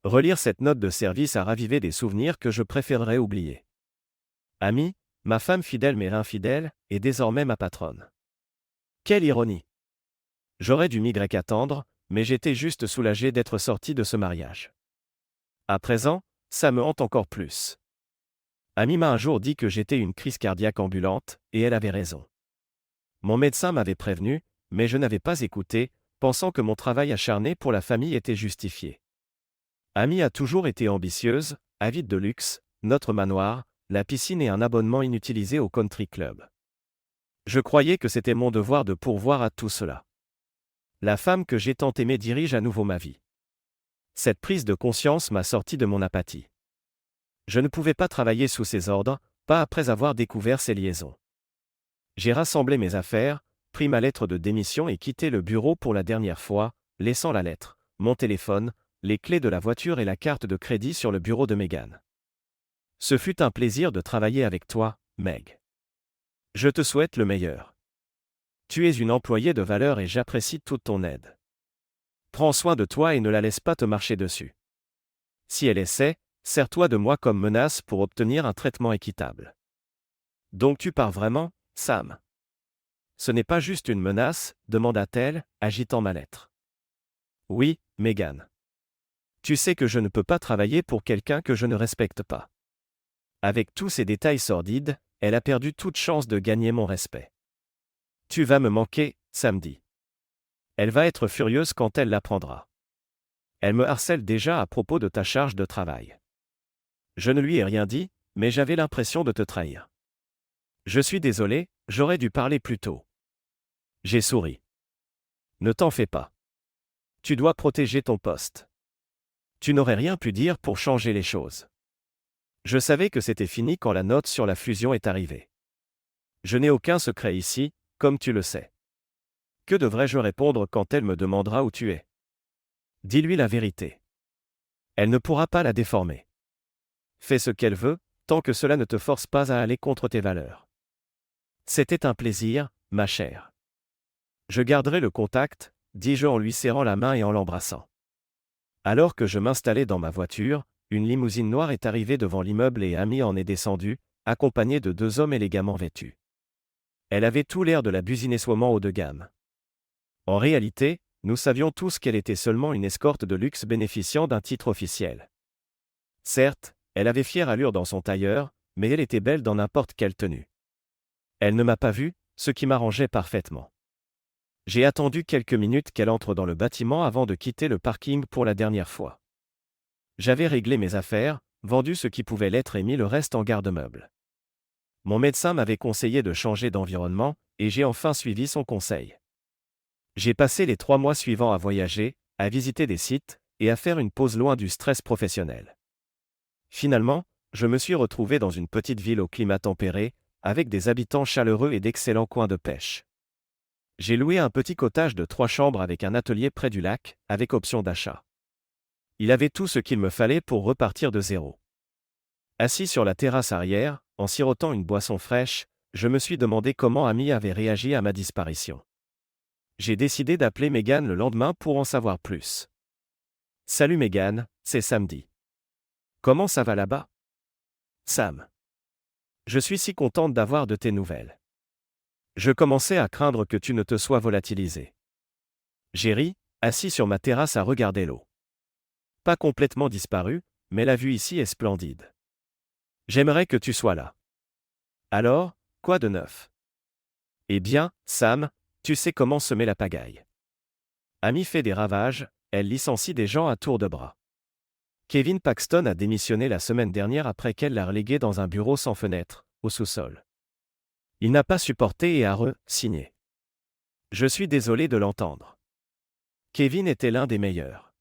Relire cette note de service a ravivé des souvenirs que je préférerais oublier. Amy, ma femme fidèle mais infidèle, est désormais ma patronne. Quelle ironie! J'aurais dû m'y attendre, mais j'étais juste soulagé d'être sorti de ce mariage. À présent, ça me hante encore plus. Amy m'a un jour dit que j'étais une crise cardiaque ambulante, et elle avait raison. Mon médecin m'avait prévenu, mais je n'avais pas écouté, pensant que mon travail acharné pour la famille était justifié. Amy a toujours été ambitieuse, avide de luxe, notre manoir, la piscine et un abonnement inutilisé au country club. Je croyais que c'était mon devoir de pourvoir à tout cela. La femme que j'ai tant aimée dirige à nouveau ma vie. Cette prise de conscience m'a sorti de mon apathie. Je ne pouvais pas travailler sous ses ordres, pas après avoir découvert ses liaisons. J'ai rassemblé mes affaires, pris ma lettre de démission et quitté le bureau pour la dernière fois, laissant la lettre, mon téléphone, les clés de la voiture et la carte de crédit sur le bureau de Megan. Ce fut un plaisir de travailler avec toi, Meg. Je te souhaite le meilleur. Tu es une employée de valeur et j'apprécie toute ton aide. Prends soin de toi et ne la laisse pas te marcher dessus. Si elle essaie, sers-toi de moi comme menace pour obtenir un traitement équitable. Donc tu pars vraiment, Sam? Ce n'est pas juste une menace, demanda-t-elle, agitant ma lettre. Oui, Megan. Tu sais que je ne peux pas travailler pour quelqu'un que je ne respecte pas. Avec tous ces détails sordides, elle a perdu toute chance de gagner mon respect. Tu vas me manquer, samedi. Elle va être furieuse quand elle l'apprendra. Elle me harcèle déjà à propos de ta charge de travail. Je ne lui ai rien dit, mais j'avais l'impression de te trahir. Je suis désolé, j'aurais dû parler plus tôt. J'ai souri. Ne t'en fais pas. Tu dois protéger ton poste. Tu n'aurais rien pu dire pour changer les choses. Je savais que c'était fini quand la note sur la fusion est arrivée. Je n'ai aucun secret ici, comme tu le sais. Que devrais-je répondre quand elle me demandera où tu es? Dis-lui la vérité. Elle ne pourra pas la déformer. Fais ce qu'elle veut, tant que cela ne te force pas à aller contre tes valeurs. C'était un plaisir, ma chère. Je garderai le contact, dis-je en lui serrant la main et en l'embrassant. Alors que je m'installais dans ma voiture, une limousine noire est arrivée devant l'immeuble et Amy en est descendue, accompagnée de deux hommes élégamment vêtus. Elle avait tout l'air de la businesswoman haut de gamme. En réalité, nous savions tous qu'elle était seulement une escorte de luxe bénéficiant d'un titre officiel. Certes, elle avait fière allure dans son tailleur, mais elle était belle dans n'importe quelle tenue. Elle ne m'a pas vu, ce qui m'arrangeait parfaitement. J'ai attendu quelques minutes qu'elle entre dans le bâtiment avant de quitter le parking pour la dernière fois. J'avais réglé mes affaires, vendu ce qui pouvait l'être et mis le reste en garde-meuble. Mon médecin m'avait conseillé de changer d'environnement, et j'ai enfin suivi son conseil. J'ai passé les 3 mois suivants à voyager, à visiter des sites, et à faire une pause loin du stress professionnel. Finalement, je me suis retrouvé dans une petite ville au climat tempéré, avec des habitants chaleureux et d'excellents coins de pêche. J'ai loué un petit cottage de 3 chambres avec un atelier près du lac, avec option d'achat. Il avait tout ce qu'il me fallait pour repartir de zéro. Assis sur la terrasse arrière, en sirotant une boisson fraîche, je me suis demandé comment Amy avait réagi à ma disparition. J'ai décidé d'appeler Megan le lendemain pour en savoir plus. Salut Megan, c'est samedi. Comment ça va là-bas? Sam. Je suis si contente d'avoir de tes nouvelles. Je commençais à craindre que tu ne te sois volatilisé. J'ai ri, assis sur ma terrasse à regarder l'eau. Pas complètement disparu, mais la vue ici est splendide. J'aimerais que tu sois là. Alors, quoi de neuf? Eh bien, Sam, tu sais comment semer la pagaille. Amy fait des ravages, elle licencie des gens à tour de bras. Kevin Paxton a démissionné la semaine dernière après qu'elle l'a relégué dans un bureau sans fenêtre, au sous-sol. Il n'a pas supporté et a re-signé. Je suis désolé de l'entendre. Kevin était l'un des meilleurs.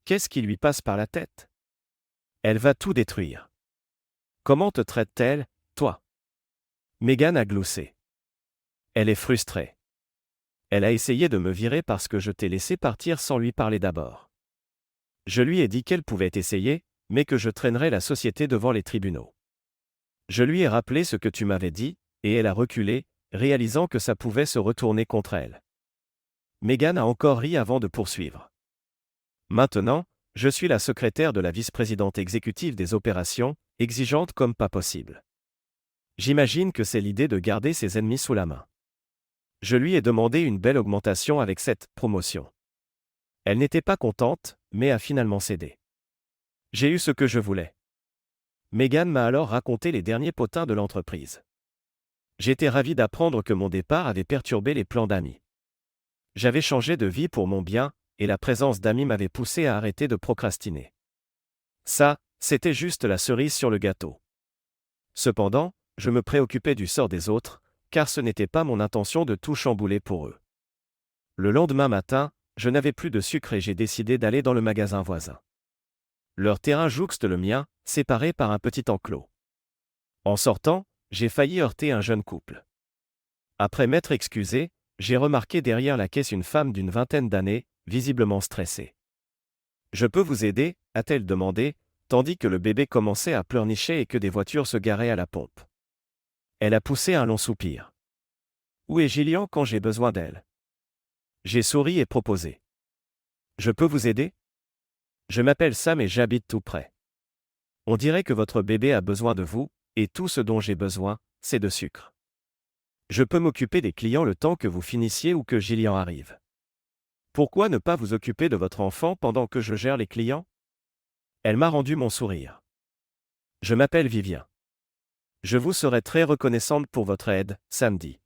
Qu'est-ce qui lui passe par la tête? Elle va tout détruire. Comment te traite-t-elle, toi? Megan a gloussé. Elle est frustrée. Elle a essayé de me virer parce que je t'ai laissé partir sans lui parler d'abord. Je lui ai dit qu'elle pouvait essayer, mais que je traînerais la société devant les tribunaux. Je lui ai rappelé ce que tu m'avais dit, et elle a reculé, réalisant que ça pouvait se retourner contre elle. Megan a encore ri avant de poursuivre. Maintenant, Je suis la secrétaire de la vice-présidente exécutive des opérations, exigeante comme pas possible. J'imagine que c'est l'idée de garder ses ennemis sous la main. Je lui ai demandé une belle augmentation avec cette promotion. Elle n'était pas contente, mais a finalement cédé. J'ai eu ce que je voulais. Megan m'a alors raconté les derniers potins de l'entreprise. J'étais ravi d'apprendre que mon départ avait perturbé les plans d'Amy. J'avais changé de vie pour mon bien, et la présence d'Amy m'avait poussé à arrêter de procrastiner. Ça, c'était juste la cerise sur le gâteau. Cependant, je me préoccupais du sort des autres, car ce n'était pas mon intention de tout chambouler pour eux. Le lendemain matin, je n'avais plus de sucre et j'ai décidé d'aller dans le magasin voisin. Leur terrain jouxte le mien, séparé par un petit enclos. En sortant, j'ai failli heurter un jeune couple. Après m'être excusé, j'ai remarqué derrière la caisse une femme d'une vingtaine d'années, visiblement stressée. « Je peux vous aider ?» a-t-elle demandé, tandis que le bébé commençait à pleurnicher et que des voitures se garaient à la pompe. Elle a poussé un long soupir. « Où est Gillian quand j'ai besoin d'elle ?» J'ai souri et proposé. « Je peux vous aider ? Je m'appelle Sam et j'habite tout près. On dirait que votre bébé a besoin de vous, et tout ce dont j'ai besoin, c'est de sucre. Je peux m'occuper des clients le temps que vous finissiez ou que Gillian arrive. Pourquoi ne pas vous occuper de votre enfant pendant que je gère les clients ? » Elle m'a rendu mon sourire. « Je m'appelle Vivien. Je vous serai très reconnaissante pour votre aide, samedi. »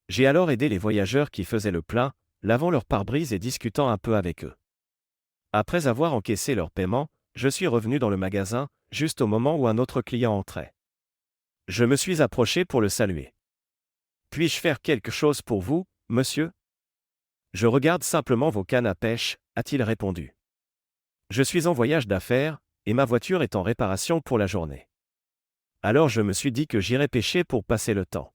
J'ai alors aidé les voyageurs qui faisaient le plein, lavant leurs pare-brise et discutant un peu avec eux. Après avoir encaissé leur paiement, je suis revenu dans le magasin, juste au moment où un autre client entrait. Je me suis approché pour le saluer. « Puis-je faire quelque chose pour vous, monsieur ? » « Je regarde simplement vos cannes à pêche, » a-t-il répondu. « Je suis en voyage d'affaires, et ma voiture est en réparation pour la journée. Alors je me suis dit que j'irais pêcher pour passer le temps. »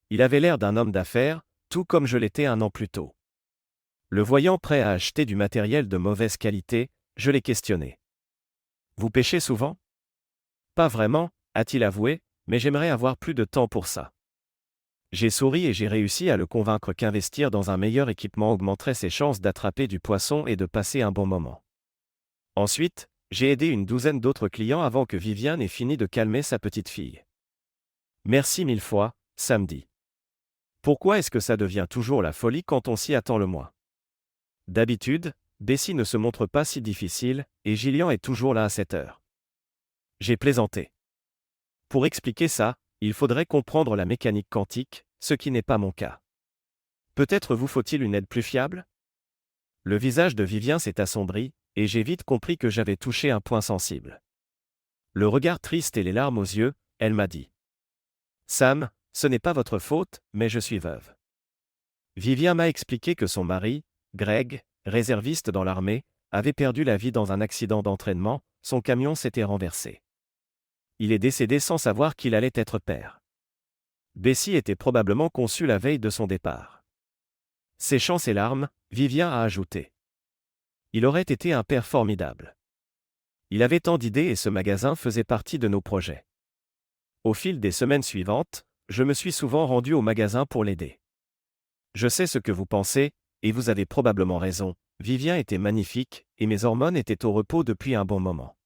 Il avait l'air d'un homme d'affaires, tout comme je l'étais un an plus tôt. Le voyant prêt à acheter du matériel de mauvaise qualité, je l'ai questionné. « Vous pêchez souvent ? » « Pas vraiment, » a-t-il avoué, « mais j'aimerais avoir plus de temps pour ça. » J'ai souri et j'ai réussi à le convaincre qu'investir dans un meilleur équipement augmenterait ses chances d'attraper du poisson et de passer un bon moment. Ensuite, j'ai aidé une douzaine d'autres clients avant que Viviane ait fini de calmer sa petite fille. Merci 1000 fois, samedi. Pourquoi est-ce que ça devient toujours la folie quand on s'y attend le moins ? D'habitude, Bessie ne se montre pas si difficile, et Gillian est toujours là à 7 heures. J'ai plaisanté. Pour expliquer ça, il faudrait comprendre la mécanique quantique, ce qui n'est pas mon cas. Peut-être vous faut-il une aide plus fiable ? Le visage de Vivien s'est assombri, et j'ai vite compris que j'avais touché un point sensible. Le regard triste et les larmes aux yeux, elle m'a dit. « Sam, ce n'est pas votre faute, mais je suis veuve. » Vivien m'a expliqué que son mari, Greg, réserviste dans l'armée, avait perdu la vie dans un accident d'entraînement, son camion s'était renversé. Il est décédé sans savoir qu'il allait être père. Bessie était probablement conçue la veille de son départ. Séchant ses larmes, Vivien a ajouté. Il aurait été un père formidable. Il avait tant d'idées et ce magasin faisait partie de nos projets. Au fil des semaines suivantes, je me suis souvent rendu au magasin pour l'aider. Je sais ce que vous pensez, et vous avez probablement raison, Vivien était magnifique, et mes hormones étaient au repos depuis un bon moment.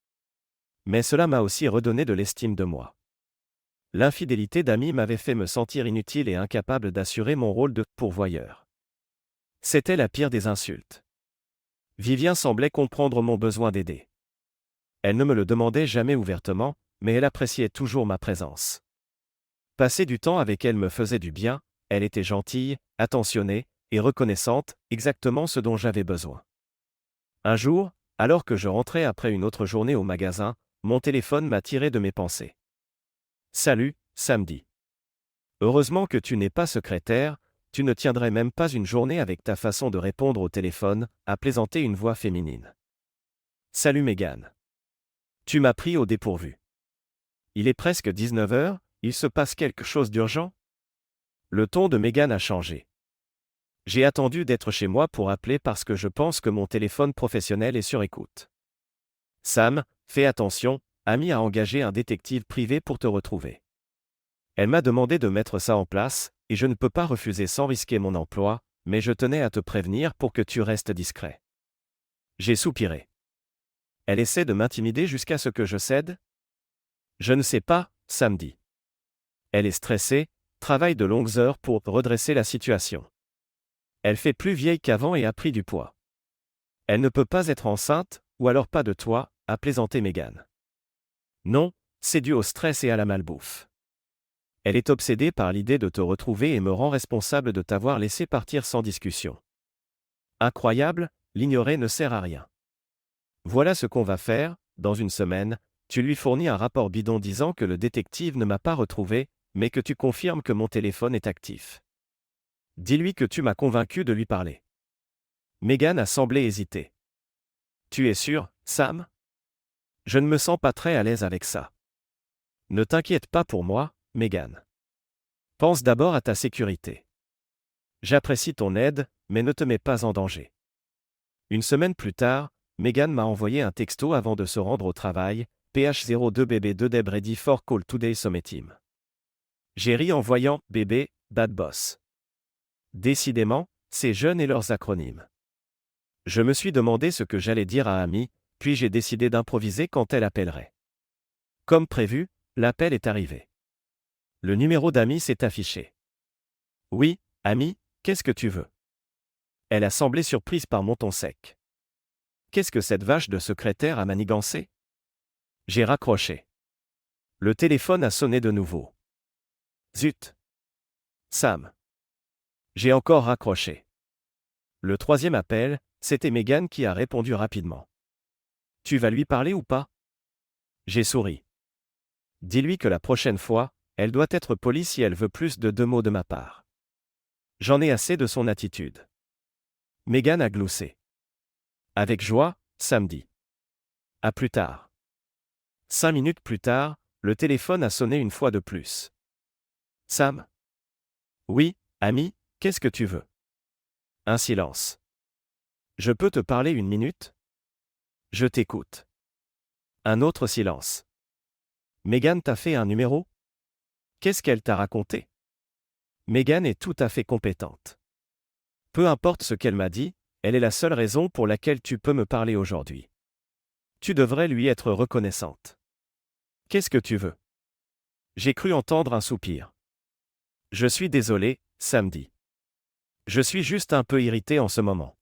Mais cela m'a aussi redonné de l'estime de moi. L'infidélité d'Amy m'avait fait me sentir inutile et incapable d'assurer mon rôle de pourvoyeur. C'était la pire des insultes. Vivien semblait comprendre mon besoin d'aider. Elle ne me le demandait jamais ouvertement, mais elle appréciait toujours ma présence. Passer du temps avec elle me faisait du bien, elle était gentille, attentionnée, et reconnaissante, exactement ce dont j'avais besoin. Un jour, alors que je rentrais après une autre journée au magasin, mon téléphone m'a tiré de mes pensées. « Salut, samedi. Heureusement que tu n'es pas secrétaire, tu ne tiendrais même pas une journée avec ta façon de répondre au téléphone, » a plaisanté une voix féminine. « Salut Megan. Tu m'as pris au dépourvu. Il est presque 19 heures, il se passe quelque chose d'urgent ? » Le ton de Megan a changé. J'ai attendu d'être chez moi pour appeler parce que je pense que mon téléphone professionnel est sur écoute. Sam, fais attention, Amy a engagé un détective privé pour te retrouver. Elle m'a demandé de mettre ça en place, et je ne peux pas refuser sans risquer mon emploi, mais je tenais à te prévenir pour que tu restes discret. J'ai soupiré. Elle essaie de m'intimider jusqu'à ce que je cède? Je ne sais pas, Sam dit. Elle est stressée, travaille de longues heures pour redresser la situation. Elle fait plus vieille qu'avant et a pris du poids. Elle ne peut pas être enceinte, ou alors pas de toi, a plaisanté Megan. Non, c'est dû au stress et à la malbouffe. Elle est obsédée par l'idée de te retrouver et me rend responsable de t'avoir laissé partir sans discussion. Incroyable, l'ignorer ne sert à rien. Voilà ce qu'on va faire, dans une semaine, tu lui fournis un rapport bidon disant que le détective ne m'a pas retrouvé, mais que tu confirmes que mon téléphone est actif. Dis-lui que tu m'as convaincu de lui parler. Megan a semblé hésiter. Tu es sûr, Sam? Je ne me sens pas très à l'aise avec ça. Ne t'inquiète pas pour moi, Megan. Pense d'abord à ta sécurité. J'apprécie ton aide, mais ne te mets pas en danger. Une semaine plus tard, Megan m'a envoyé un texto avant de se rendre au travail, PH02BB2 Deb ready for call today Summit Team. J'ai ri en voyant bébé, bad boss. Décidément, ces jeunes et leurs acronymes. Je me suis demandé ce que j'allais dire à Amy, puis j'ai décidé d'improviser quand elle appellerait. Comme prévu, l'appel est arrivé. Le numéro d'Amy s'est affiché. Oui, Amy, qu'est-ce que tu veux? Elle a semblé surprise par mon ton sec. Qu'est-ce que cette vache de secrétaire a manigancé? J'ai raccroché. Le téléphone a sonné de nouveau. Zut! Sam. J'ai encore raccroché. Le troisième appel, c'était Megan qui a répondu rapidement. Tu vas lui parler ou pas? J'ai souri. Dis-lui que la prochaine fois, elle doit être polie si elle veut plus de 2 mots de ma part. J'en ai assez de son attitude. Megan a gloussé. Avec joie, samedi. À plus tard. 5 minutes plus tard, le téléphone a sonné une fois de plus. Sam? Oui, Amy, qu'est-ce que tu veux? Un silence. Je peux te parler 1 minute? Je t'écoute. Un autre silence. Megan t'a fait un numéro? Qu'est-ce qu'elle t'a raconté? Megan est tout à fait compétente. Peu importe ce qu'elle m'a dit, elle est la seule raison pour laquelle tu peux me parler aujourd'hui. Tu devrais lui être reconnaissante. Qu'est-ce que tu veux? J'ai cru entendre un soupir. Je suis désolé, samedi. Je suis juste un peu irrité en ce moment.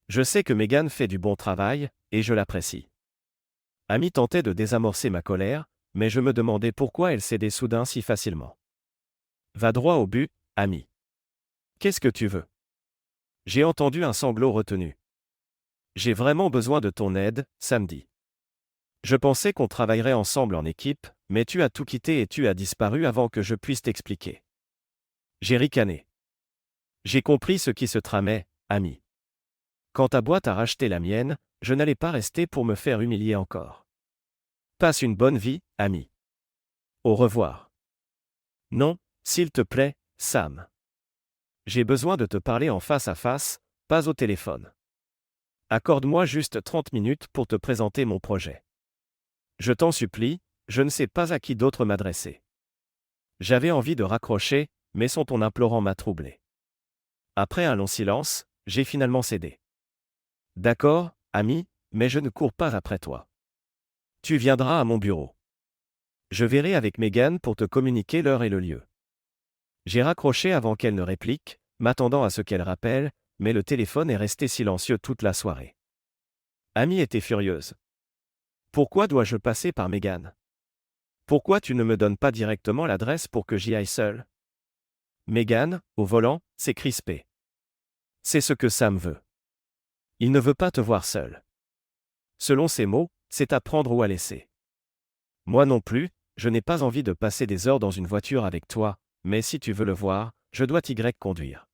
Je sais que Megan fait du bon travail, et je l'apprécie. Amy tentait de désamorcer ma colère, mais je me demandais pourquoi elle cédait soudain si facilement. Va droit au but, Amy. Qu'est-ce que tu veux? J'ai entendu un sanglot retenu. J'ai vraiment besoin de ton aide, samedi. Je pensais qu'on travaillerait ensemble en équipe, mais tu as tout quitté et tu as disparu avant que je puisse t'expliquer. J'ai ricané. J'ai compris ce qui se tramait, Amy. Quand ta boîte a racheté la mienne, je n'allais pas rester pour me faire humilier encore. Passe une bonne vie, Amy. Au revoir. Non, s'il te plaît, Sam. J'ai besoin de te parler en face à face, pas au téléphone. Accorde-moi juste 30 minutes pour te présenter mon projet. Je t'en supplie, je ne sais pas à qui d'autre m'adresser. J'avais envie de raccrocher, mais son ton implorant m'a troublé. Après un long silence, j'ai finalement cédé. D'accord, Amy, mais je ne cours pas après toi. Tu viendras à mon bureau. Je verrai avec Megan pour te communiquer l'heure et le lieu. J'ai raccroché avant qu'elle ne réplique, m'attendant à ce qu'elle rappelle, mais le téléphone est resté silencieux toute la soirée. Amy était furieuse. Pourquoi dois-je passer par Megan? Pourquoi tu ne me donnes pas directement l'adresse pour que j'y aille seul? Megan, au volant, s'est crispée. C'est ce que Sam veut. Il ne veut pas te voir seul. Selon ses mots, c'est à prendre ou à laisser. Moi non plus, je n'ai pas envie de passer des heures dans une voiture avec toi, mais si tu veux le voir, je dois conduire.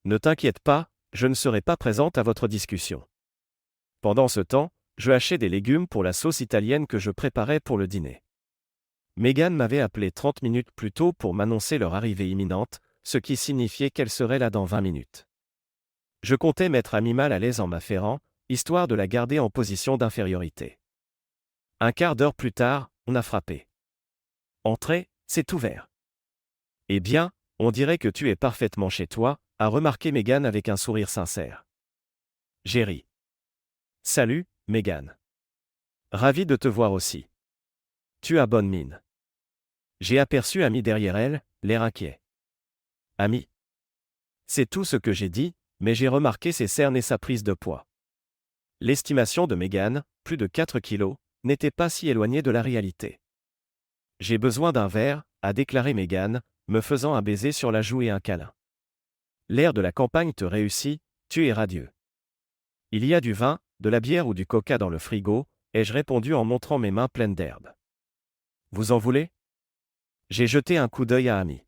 Ne t'inquiète pas, je ne serai pas présente à votre discussion. Pendant ce temps, je hachais des légumes pour la sauce italienne que je préparais pour le dîner. Megan m'avait appelé 30 minutes plus tôt pour m'annoncer leur arrivée imminente, ce qui signifiait qu'elle serait là dans 20 minutes. Je comptais mettre Amy mal à l'aise en m'affairant, histoire de la garder en position d'infériorité. Un quart d'heure plus tard, on a frappé. Entrez, c'est ouvert. Eh bien, on dirait que tu es parfaitement chez toi, a remarqué Megan avec un sourire sincère. J'ai ri. Salut, Megan. Ravi de te voir aussi. Tu as bonne mine. J'ai aperçu Amy derrière elle, l'air inquiet. Amy. C'est tout ce que j'ai dit, mais j'ai remarqué ses cernes et sa prise de poids. L'estimation de Megan, plus de 4 kilos, n'était pas si éloignée de la réalité. J'ai besoin d'un verre, a déclaré Megan, me faisant un baiser sur la joue et un câlin. L'air de la campagne te réussit, tu es radieux. Il y a du vin, de la bière ou du coca dans le frigo, ai-je répondu en montrant mes mains pleines d'herbe. Vous en voulez? J'ai jeté un coup d'œil à Amy.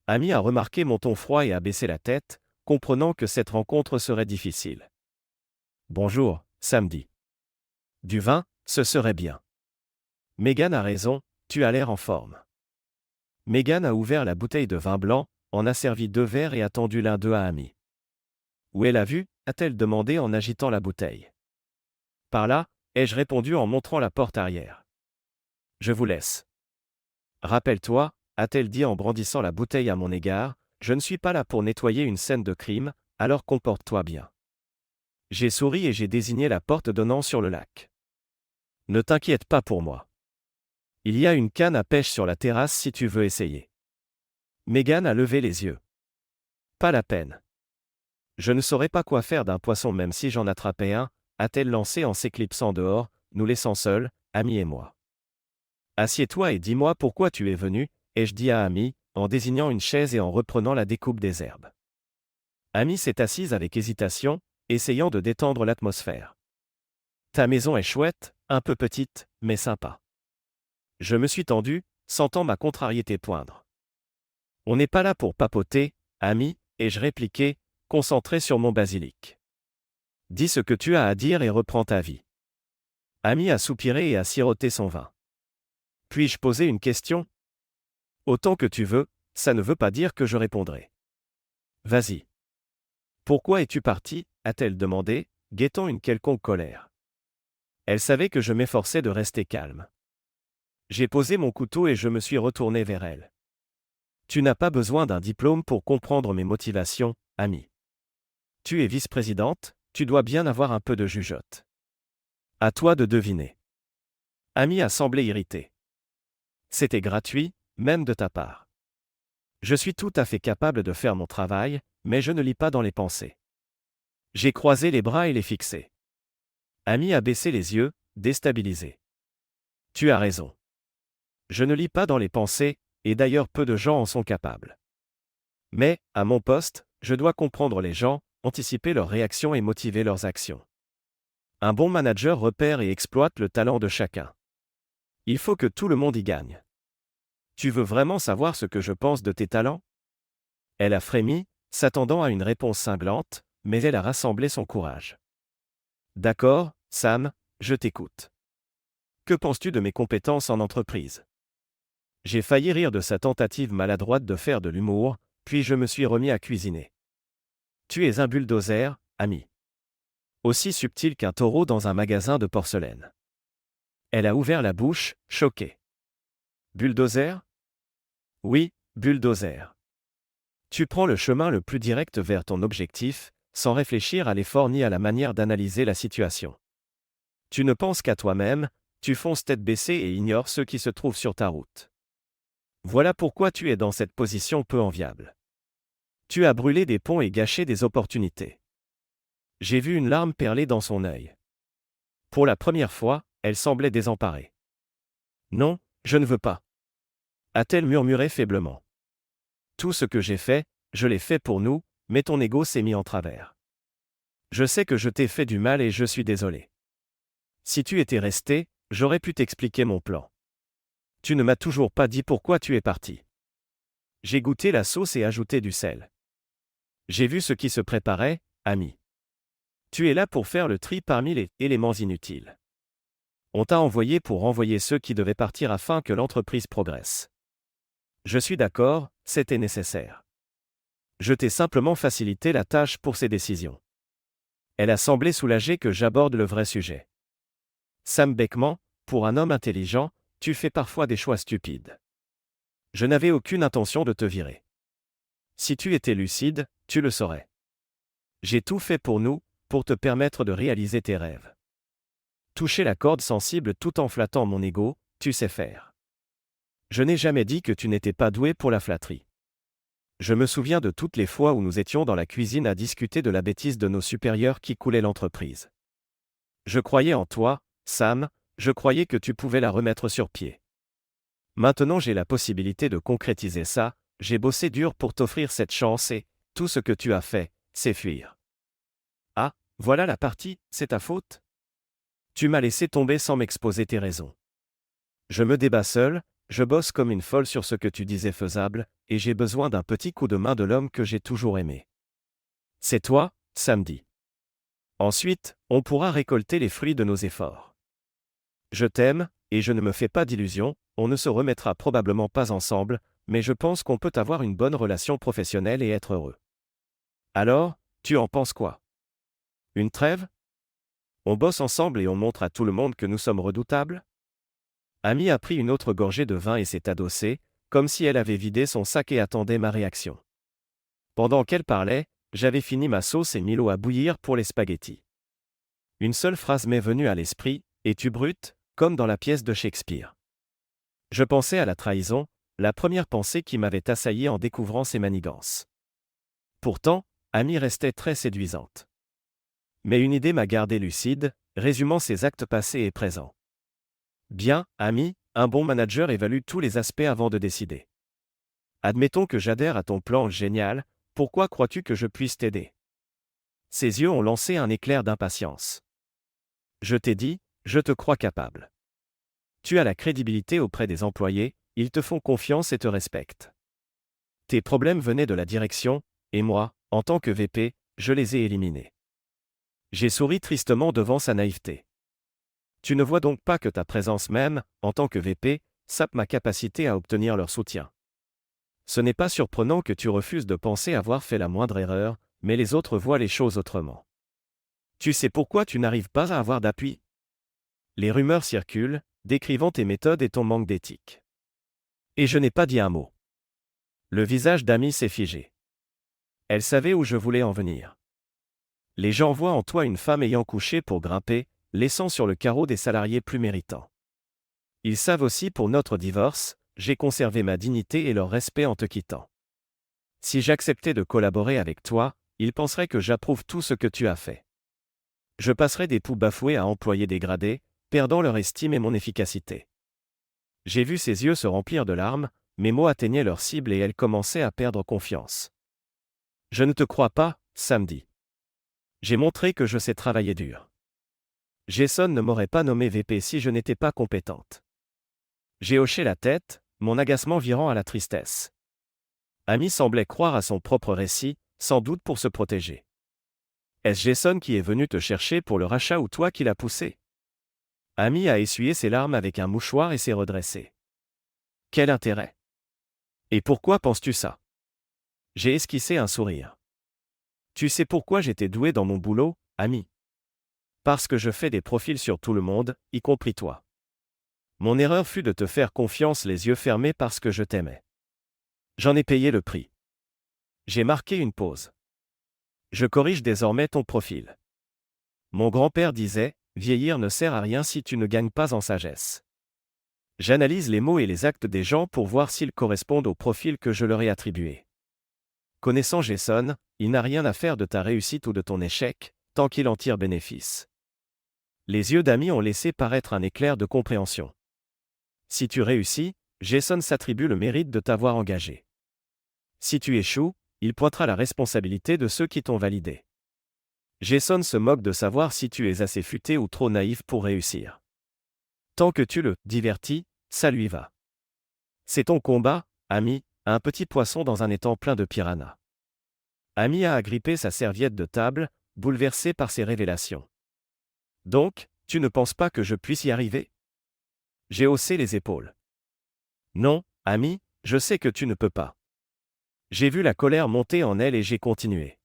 Amy a remarqué mon ton froid et a baissé la tête, comprenant que cette rencontre serait difficile. Bonjour, samedi. Du vin, ce serait bien. Megan a raison, tu as l'air en forme. Megan a ouvert la bouteille de vin blanc, en a servi 2 verres et a tendu l'un d'eux à Amy. Où est la vue? A-t-elle demandé en agitant la bouteille. Par là, ai-je répondu en montrant la porte arrière. Je vous laisse. Rappelle-toi, a-t-elle dit en brandissant la bouteille à mon égard, je ne suis pas là pour nettoyer une scène de crime, alors comporte-toi bien. J'ai souri et j'ai désigné la porte donnant sur le lac. Ne t'inquiète pas pour moi. Il y a une canne à pêche sur la terrasse si tu veux essayer. Megan a levé les yeux. Pas la peine. Je ne saurais pas quoi faire d'un poisson même si j'en attrapais un, a-t-elle lancé en s'éclipsant dehors, nous laissant seuls, Amy et moi. Assieds-toi et dis-moi pourquoi tu es venu, ai-je dit à Amy, en désignant une chaise et en reprenant la découpe des herbes. Amy s'est assise avec hésitation, essayant de détendre l'atmosphère. Ta maison est chouette, un peu petite, mais sympa. Je me suis tendu, sentant ma contrariété poindre. On n'est pas là pour papoter, Amy, ai-je répliqué, concentré sur mon basilic. Dis ce que tu as à dire et reprends ta vie. Amy a soupiré et a siroté son vin. Puis-je poser une question? Autant que tu veux, ça ne veut pas dire que je répondrai. Vas-y. Pourquoi es-tu parti? A-t-elle demandé, guettant une quelconque colère. Elle savait que je m'efforçais de rester calme. J'ai posé mon couteau et je me suis retourné vers elle. Tu n'as pas besoin d'un diplôme pour comprendre mes motivations, Amy. Tu es vice-présidente, tu dois bien avoir un peu de jugeote. À toi de deviner. Amy a semblé irritée. C'était gratuit, même de ta part. Je suis tout à fait capable de faire mon travail, mais je ne lis pas dans les pensées. J'ai croisé les bras et les fixé. Amy a baissé les yeux, déstabilisée. Tu as raison. Je ne lis pas dans les pensées, et d'ailleurs peu de gens en sont capables. Mais, à mon poste, je dois comprendre les gens, anticiper leurs réactions et motiver leurs actions. Un bon manager repère et exploite le talent de chacun. Il faut que tout le monde y gagne. Tu veux vraiment savoir ce que je pense de tes talents? Elle a frémi, s'attendant à une réponse cinglante, mais elle a rassemblé son courage. D'accord, Sam, je t'écoute. Que penses-tu de mes compétences en entreprise? J'ai failli rire de sa tentative maladroite de faire de l'humour, puis je me suis remis à cuisiner. Tu es un bulldozer, Amy. Aussi subtil qu'un taureau dans un magasin de porcelaine. Elle a ouvert la bouche, choquée. Bulldozer? Oui, bulldozer. Tu prends le chemin le plus direct vers ton objectif, sans réfléchir à l'effort ni à la manière d'analyser la situation. Tu ne penses qu'à toi-même, tu fonces tête baissée et ignores ceux qui se trouvent sur ta route. Voilà pourquoi tu es dans cette position peu enviable. Tu as brûlé des ponts et gâché des opportunités. J'ai vu une larme perler dans son œil. Pour la première fois, elle semblait désemparée. Non, je ne veux pas. A-t-elle murmuré faiblement. Tout ce que j'ai fait, je l'ai fait pour nous, mais ton ego s'est mis en travers. Je sais que je t'ai fait du mal et je suis désolé. Si tu étais resté, j'aurais pu t'expliquer mon plan. Tu ne m'as toujours pas dit pourquoi tu es parti. J'ai goûté la sauce et ajouté du sel. J'ai vu ce qui se préparait, Amy. Tu es là pour faire le tri parmi les éléments inutiles. On t'a envoyé pour renvoyer ceux qui devaient partir afin que l'entreprise progresse. Je suis d'accord, c'était nécessaire. Je t'ai simplement facilité la tâche pour ces décisions. Elle a semblé soulagée que j'aborde le vrai sujet. Sam Beckman, pour un homme intelligent, tu fais parfois des choix stupides. Je n'avais aucune intention de te virer. Si tu étais lucide, tu le saurais. J'ai tout fait pour nous, pour te permettre de réaliser tes rêves. toucher la corde sensible tout en flattant mon ego, tu sais faire. Je n'ai jamais dit que tu n'étais pas doué pour la flatterie. Je me souviens de toutes les fois où nous étions dans la cuisine à discuter de la bêtise de nos supérieurs qui coulaient l'entreprise. Je croyais en toi, Sam, je croyais que tu pouvais la remettre sur pied. Maintenant j'ai la possibilité de concrétiser ça, j'ai bossé dur pour t'offrir cette chance et, tout ce que tu as fait, c'est fuir. Ah, voilà la partie, c'est ta faute? Tu m'as laissé tomber sans m'exposer tes raisons. Je me débat seul, je bosse comme une folle sur ce que tu disais faisable, et j'ai besoin d'un petit coup de main de l'homme que j'ai toujours aimé. C'est toi, samedi. Ensuite, on pourra récolter les fruits de nos efforts. Je t'aime, et je ne me fais pas d'illusions, on ne se remettra probablement pas ensemble, mais je pense qu'on peut avoir une bonne relation professionnelle et être heureux. Alors, tu en penses quoi? Une trêve? On bosse ensemble et on montre à tout le monde que nous sommes redoutables? Amy a pris une autre gorgée de vin et s'est adossée, comme si elle avait vidé son sac et attendait ma réaction. Pendant qu'elle parlait, j'avais fini ma sauce et mis l'eau à bouillir pour les spaghettis. Une seule phrase m'est venue à l'esprit, « Es-tu brute ?» comme dans la pièce de Shakespeare. Je pensais à la trahison, la première pensée qui m'avait assailli en découvrant ses manigances. Pourtant, Amy restait très séduisante. Mais une idée m'a gardé lucide, résumant ses actes passés et présents. Bien, Amy, un bon manager évalue tous les aspects avant de décider. Admettons que j'adhère à ton plan génial, pourquoi crois-tu que je puisse t'aider? Ses yeux ont lancé un éclair d'impatience. Je t'ai dit, je te crois capable. Tu as la crédibilité auprès des employés, ils te font confiance et te respectent. Tes problèmes venaient de la direction, et moi, en tant que VP, je les ai éliminés. J'ai souri tristement devant sa naïveté. Tu ne vois donc pas que ta présence même, en tant que VP, sape ma capacité à obtenir leur soutien. Ce n'est pas surprenant que tu refuses de penser avoir fait la moindre erreur, mais les autres voient les choses autrement. Tu sais pourquoi tu n'arrives pas à avoir d'appui? Les rumeurs circulent, décrivant tes méthodes et ton manque d'éthique. Et je n'ai pas dit un mot. Le visage d'Amy s'est figé. Elle savait où je voulais en venir. Les gens voient en toi une femme ayant couché pour grimper, laissant sur le carreau des salariés plus méritants. Ils savent aussi pour notre divorce, j'ai conservé ma dignité et leur respect en te quittant. Si j'acceptais de collaborer avec toi, ils penseraient que j'approuve tout ce que tu as fait. Je passerais des poux bafoués à employés dégradés, perdant leur estime et mon efficacité. J'ai vu ses yeux se remplir de larmes, mes mots atteignaient leur cible et elle commençait à perdre confiance. Je ne te crois pas, samedi. J'ai montré que je sais travailler dur. Jason ne m'aurait pas nommé VP si je n'étais pas compétente. J'ai hoché la tête, mon agacement virant à la tristesse. Amy semblait croire à son propre récit, sans doute pour se protéger. Est-ce Jason qui est venu te chercher pour le rachat ou toi qui l'as poussé? Amy a essuyé ses larmes avec un mouchoir et s'est redressée. Quel intérêt? Et pourquoi penses-tu ça? J'ai esquissé un sourire. Tu sais pourquoi j'étais doué dans mon boulot, Amy? Parce que je fais des profils sur tout le monde, y compris toi. Mon erreur fut de te faire confiance les yeux fermés parce que je t'aimais. J'en ai payé le prix. J'ai marqué une pause. Je corrige désormais ton profil. Mon grand-père disait, vieillir ne sert à rien si tu ne gagnes pas en sagesse. J'analyse les mots et les actes des gens pour voir s'ils correspondent au profil que je leur ai attribué. Connaissant Jason, il n'a rien à faire de ta réussite ou de ton échec, tant qu'il en tire bénéfice. Les yeux d'Amy ont laissé paraître un éclair de compréhension. Si tu réussis, Jason s'attribue le mérite de t'avoir engagé. Si tu échoues, il pointera la responsabilité de ceux qui t'ont validé. Jason se moque de savoir si tu es assez futé ou trop naïf pour réussir. Tant que tu le divertis, ça lui va. C'est ton combat, Amy, un petit poisson dans un étang plein de piranhas. Amy a agrippé sa serviette de table, bouleversée par ces révélations. Donc, tu ne penses pas que je puisse y arriver? J'ai haussé les épaules. Non, Amy, je sais que tu ne peux pas. J'ai vu la colère monter en elle et j'ai continué.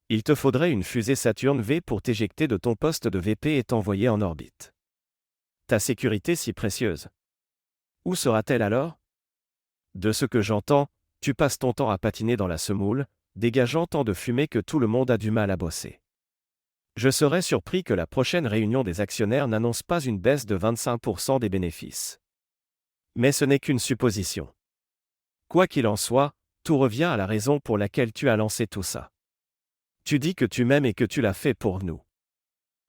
Il te faudrait une fusée Saturne V pour t'éjecter de ton poste de VP et t'envoyer en orbite. Ta sécurité si précieuse. Où sera-t-elle alors? De ce que j'entends, tu passes ton temps à patiner dans la semoule, dégageant tant de fumée que tout le monde a du mal à bosser. Je serais surpris que la prochaine réunion des actionnaires n'annonce pas une baisse de 25% des bénéfices. Mais ce n'est qu'une supposition. Quoi qu'il en soit, tout revient à la raison pour laquelle tu as lancé tout ça. Tu dis que tu m'aimes et que tu l'as fait pour nous.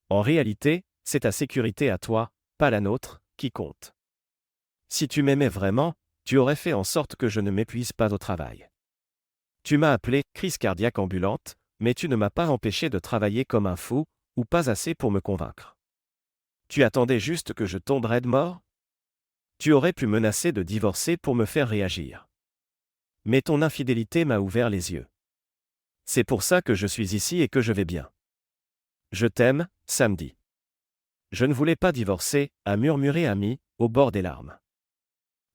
En réalité, c'est ta sécurité à toi, pas la nôtre, qui compte. Si tu m'aimais vraiment, tu aurais fait en sorte que je ne m'épuise pas au travail. Tu m'as appelé « crise cardiaque ambulante », mais tu ne m'as pas empêché de travailler comme un fou, ou pas assez pour me convaincre. Tu attendais juste que je tombe raide mort? Tu aurais pu menacer de divorcer pour me faire réagir. Mais ton infidélité m'a ouvert les yeux. C'est pour ça que je suis ici et que je vais bien. Je t'aime, samedi. Je ne voulais pas divorcer, a murmuré Amy, au bord des larmes.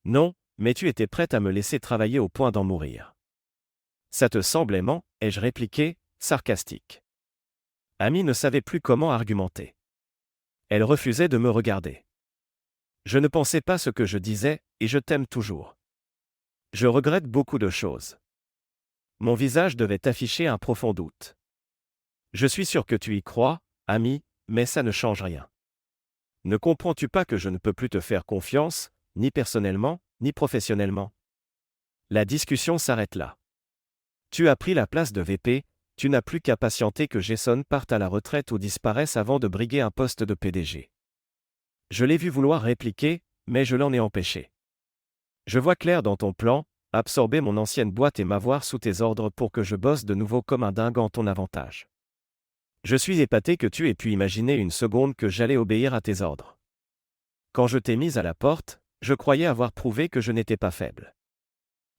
Non, mais tu étais prête à me laisser travailler au point d'en mourir. Ça te semble aimant, ai-je répliqué, sarcastique. Amy ne savait plus comment argumenter. Elle refusait de me regarder. Je ne pensais pas ce que je disais, et je t'aime toujours. Je regrette beaucoup de choses. Mon visage devait afficher un profond doute. Je suis sûr que tu y crois, Amy, mais ça ne change rien. Ne comprends-tu pas que je ne peux plus te faire confiance, ni personnellement, ni professionnellement? La discussion s'arrête là. Tu as pris la place de VP, tu n'as plus qu'à patienter que Jason parte à la retraite ou disparaisse avant de briguer un poste de PDG. Je l'ai vu vouloir répliquer, mais je l'en ai empêché. Je vois clair dans ton plan, absorber mon ancienne boîte et m'avoir sous tes ordres pour que je bosse de nouveau comme un dingue en ton avantage. Je suis épaté que tu aies pu imaginer une seconde que j'allais obéir à tes ordres. Quand je t'ai mise à la porte, je croyais avoir prouvé que je n'étais pas faible.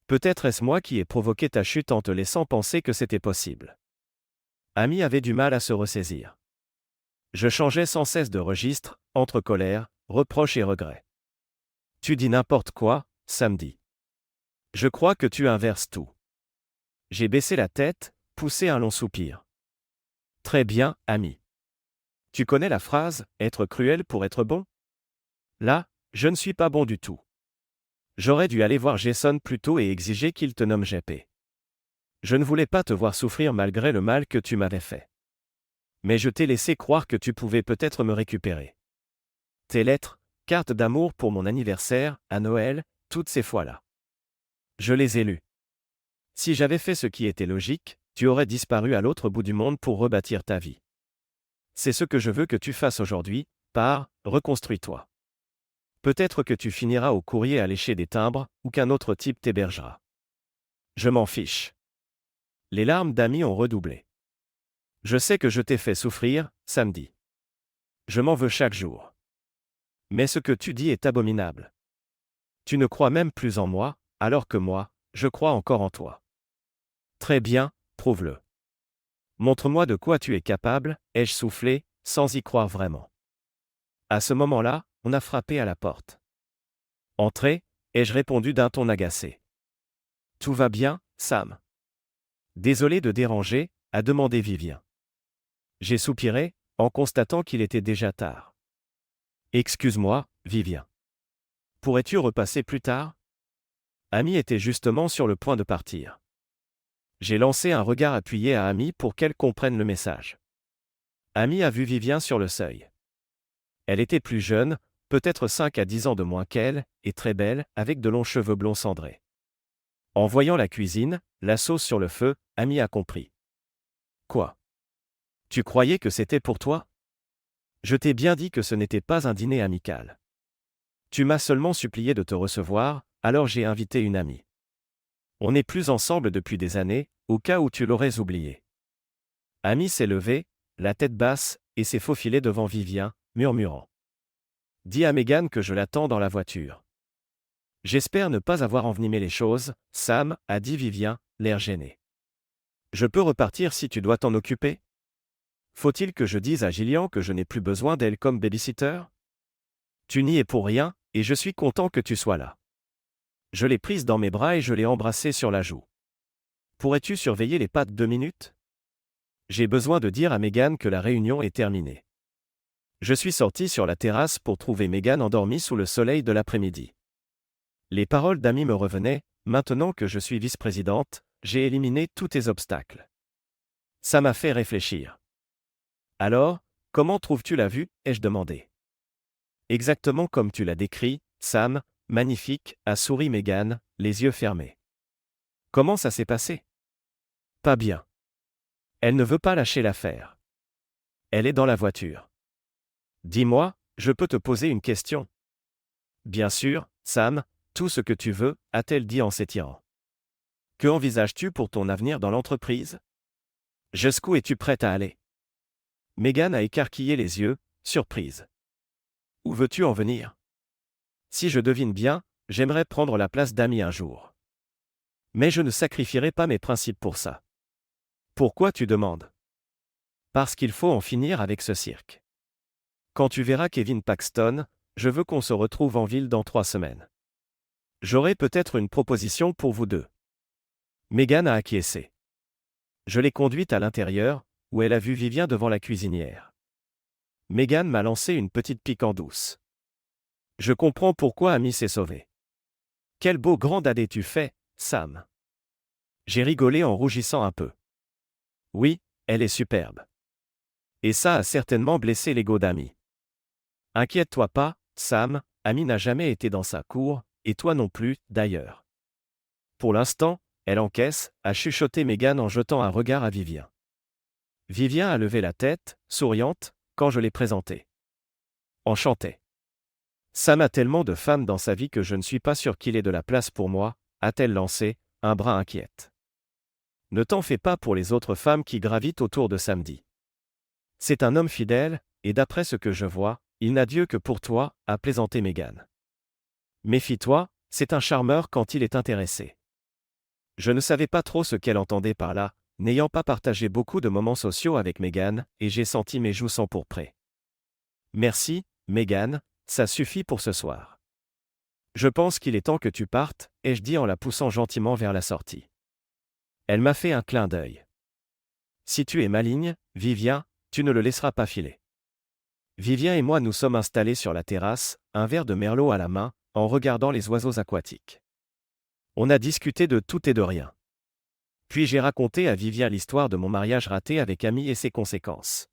Peut-être est-ce moi qui ai provoqué ta chute en te laissant penser que c'était possible. Amy avait du mal à se ressaisir. Je changeais sans cesse de registre, entre colère, reproche et regret. Tu dis n'importe quoi, samedi. Je crois que tu inverses tout. J'ai baissé la tête, poussé un long soupir. Très bien, Amy. Tu connais la phrase « être cruel pour être bon » ? Là, je ne suis pas bon du tout. J'aurais dû aller voir Jason plus tôt et exiger qu'il te nomme GP. Je ne voulais pas te voir souffrir malgré le mal que tu m'avais fait. Mais je t'ai laissé croire que tu pouvais peut-être me récupérer. Tes lettres, cartes d'amour pour mon anniversaire, à Noël, toutes ces fois-là. Je les ai lues. Si j'avais fait ce qui était logique, tu aurais disparu à l'autre bout du monde pour rebâtir ta vie. C'est ce que je veux que tu fasses aujourd'hui, reconstruis-toi. Peut-être que tu finiras au courrier à lécher des timbres, ou qu'un autre type t'hébergera. Je m'en fiche. Les larmes d'Amy ont redoublé. Je sais que je t'ai fait souffrir, samedi. Je m'en veux chaque jour. Mais ce que tu dis est abominable. Tu ne crois même plus en moi, alors que moi, je crois encore en toi. Très bien, prouve-le. Montre-moi de quoi tu es capable, ai-je soufflé, sans y croire vraiment. À ce moment-là, on a frappé à la porte. Entrez, ai-je répondu d'un ton agacé. Tout va bien, Sam? Désolé de déranger, a demandé Vivien. J'ai soupiré, en constatant qu'il était déjà tard. Excuse-moi, Vivien. Pourrais-tu repasser plus tard? Amy était justement sur le point de partir. J'ai lancé un regard appuyé à Amy pour qu'elle comprenne le message. Amy a vu Vivien sur le seuil. Elle était plus jeune, peut-être 5 à 10 ans de moins qu'elle, et très belle, avec de longs cheveux blonds cendrés. En voyant la cuisine, la sauce sur le feu, Amy a compris. Quoi? Tu croyais que c'était pour toi? Je t'ai bien dit que ce n'était pas un dîner amical. Tu m'as seulement supplié de te recevoir, alors j'ai invité une amie. On n'est plus ensemble depuis des années, au cas où tu l'aurais oublié. Amy s'est levée, la tête basse, et s'est faufilée devant Vivien, murmurant. Dis à Megan que je l'attends dans la voiture. J'espère ne pas avoir envenimé les choses, Sam, a dit Vivien, l'air gêné. Je peux repartir si tu dois t'en occuper? Faut-il que je dise à Gillian que je n'ai plus besoin d'elle comme babysitter? Tu n'y es pour rien, et je suis content que tu sois là. Je l'ai prise dans mes bras et je l'ai embrassée sur la joue. Pourrais-tu surveiller les pattes 2 minutes? J'ai besoin de dire à Megan que la réunion est terminée. Je suis sorti sur la terrasse pour trouver Megan endormie sous le soleil de l'après-midi. Les paroles d'Amy me revenaient, maintenant que je suis vice-présidente, j'ai éliminé tous tes obstacles. Ça m'a fait réfléchir. Alors, comment trouves-tu la vue ai-je demandé. Exactement comme tu l'as décrit, Sam, magnifique, a souri Megan, les yeux fermés. Comment ça s'est passé? Pas bien. Elle ne veut pas lâcher l'affaire. Elle est dans la voiture. Dis-moi, je peux te poser une question? Bien sûr, Sam, tout ce que tu veux, a-t-elle dit en s'étirant. Que envisages-tu pour ton avenir dans l'entreprise? Jusqu'où es-tu prête à aller? Megan a écarquillé les yeux, surprise. Où veux-tu en venir? Si je devine bien, j'aimerais prendre la place d'Amy un jour. Mais je ne sacrifierai pas mes principes pour ça. Pourquoi tu demandes? Parce qu'il faut en finir avec ce cirque. Quand tu verras Kevin Paxton, je veux qu'on se retrouve en ville dans 3 semaines. J'aurai peut-être une proposition pour vous deux. Megan a acquiescé. Je l'ai conduite à l'intérieur, où elle a vu Vivien devant la cuisinière. Megan m'a lancé une petite pique en douce. Je comprends pourquoi Amy s'est sauvée. Quel beau grand dadé tu fais, Sam. J'ai rigolé en rougissant un peu. Oui, elle est superbe. Et ça a certainement blessé l'ego d'Amy. Inquiète-toi pas, Sam, Amy n'a jamais été dans sa cour, et toi non plus, d'ailleurs. Pour l'instant, elle encaisse, a chuchoté Megan en jetant un regard à Vivien. Vivien a levé la tête, souriante, quand je l'ai présentée. Enchanté. Sam a tellement de femmes dans sa vie que je ne suis pas sûr qu'il ait de la place pour moi, a-t-elle lancé, un brin inquiète. Ne t'en fais pas pour les autres femmes qui gravitent autour de Samedi. C'est un homme fidèle, et d'après ce que je vois, il n'a Dieu que pour toi, a plaisanté Megan. Méfie-toi, c'est un charmeur quand il est intéressé. Je ne savais pas trop ce qu'elle entendait par là, n'ayant pas partagé beaucoup de moments sociaux avec Megan, et j'ai senti mes joues s'empourprer. Merci, Megan, ça suffit pour ce soir. Je pense qu'il est temps que tu partes, ai-je dit en la poussant gentiment vers la sortie. Elle m'a fait un clin d'œil. Si tu es maligne, Vivien, tu ne le laisseras pas filer. Vivien et moi nous sommes installés sur la terrasse, un verre de merlot à la main, en regardant les oiseaux aquatiques. On a discuté de tout et de rien. Puis j'ai raconté à Vivien l'histoire de mon mariage raté avec Amy et ses conséquences.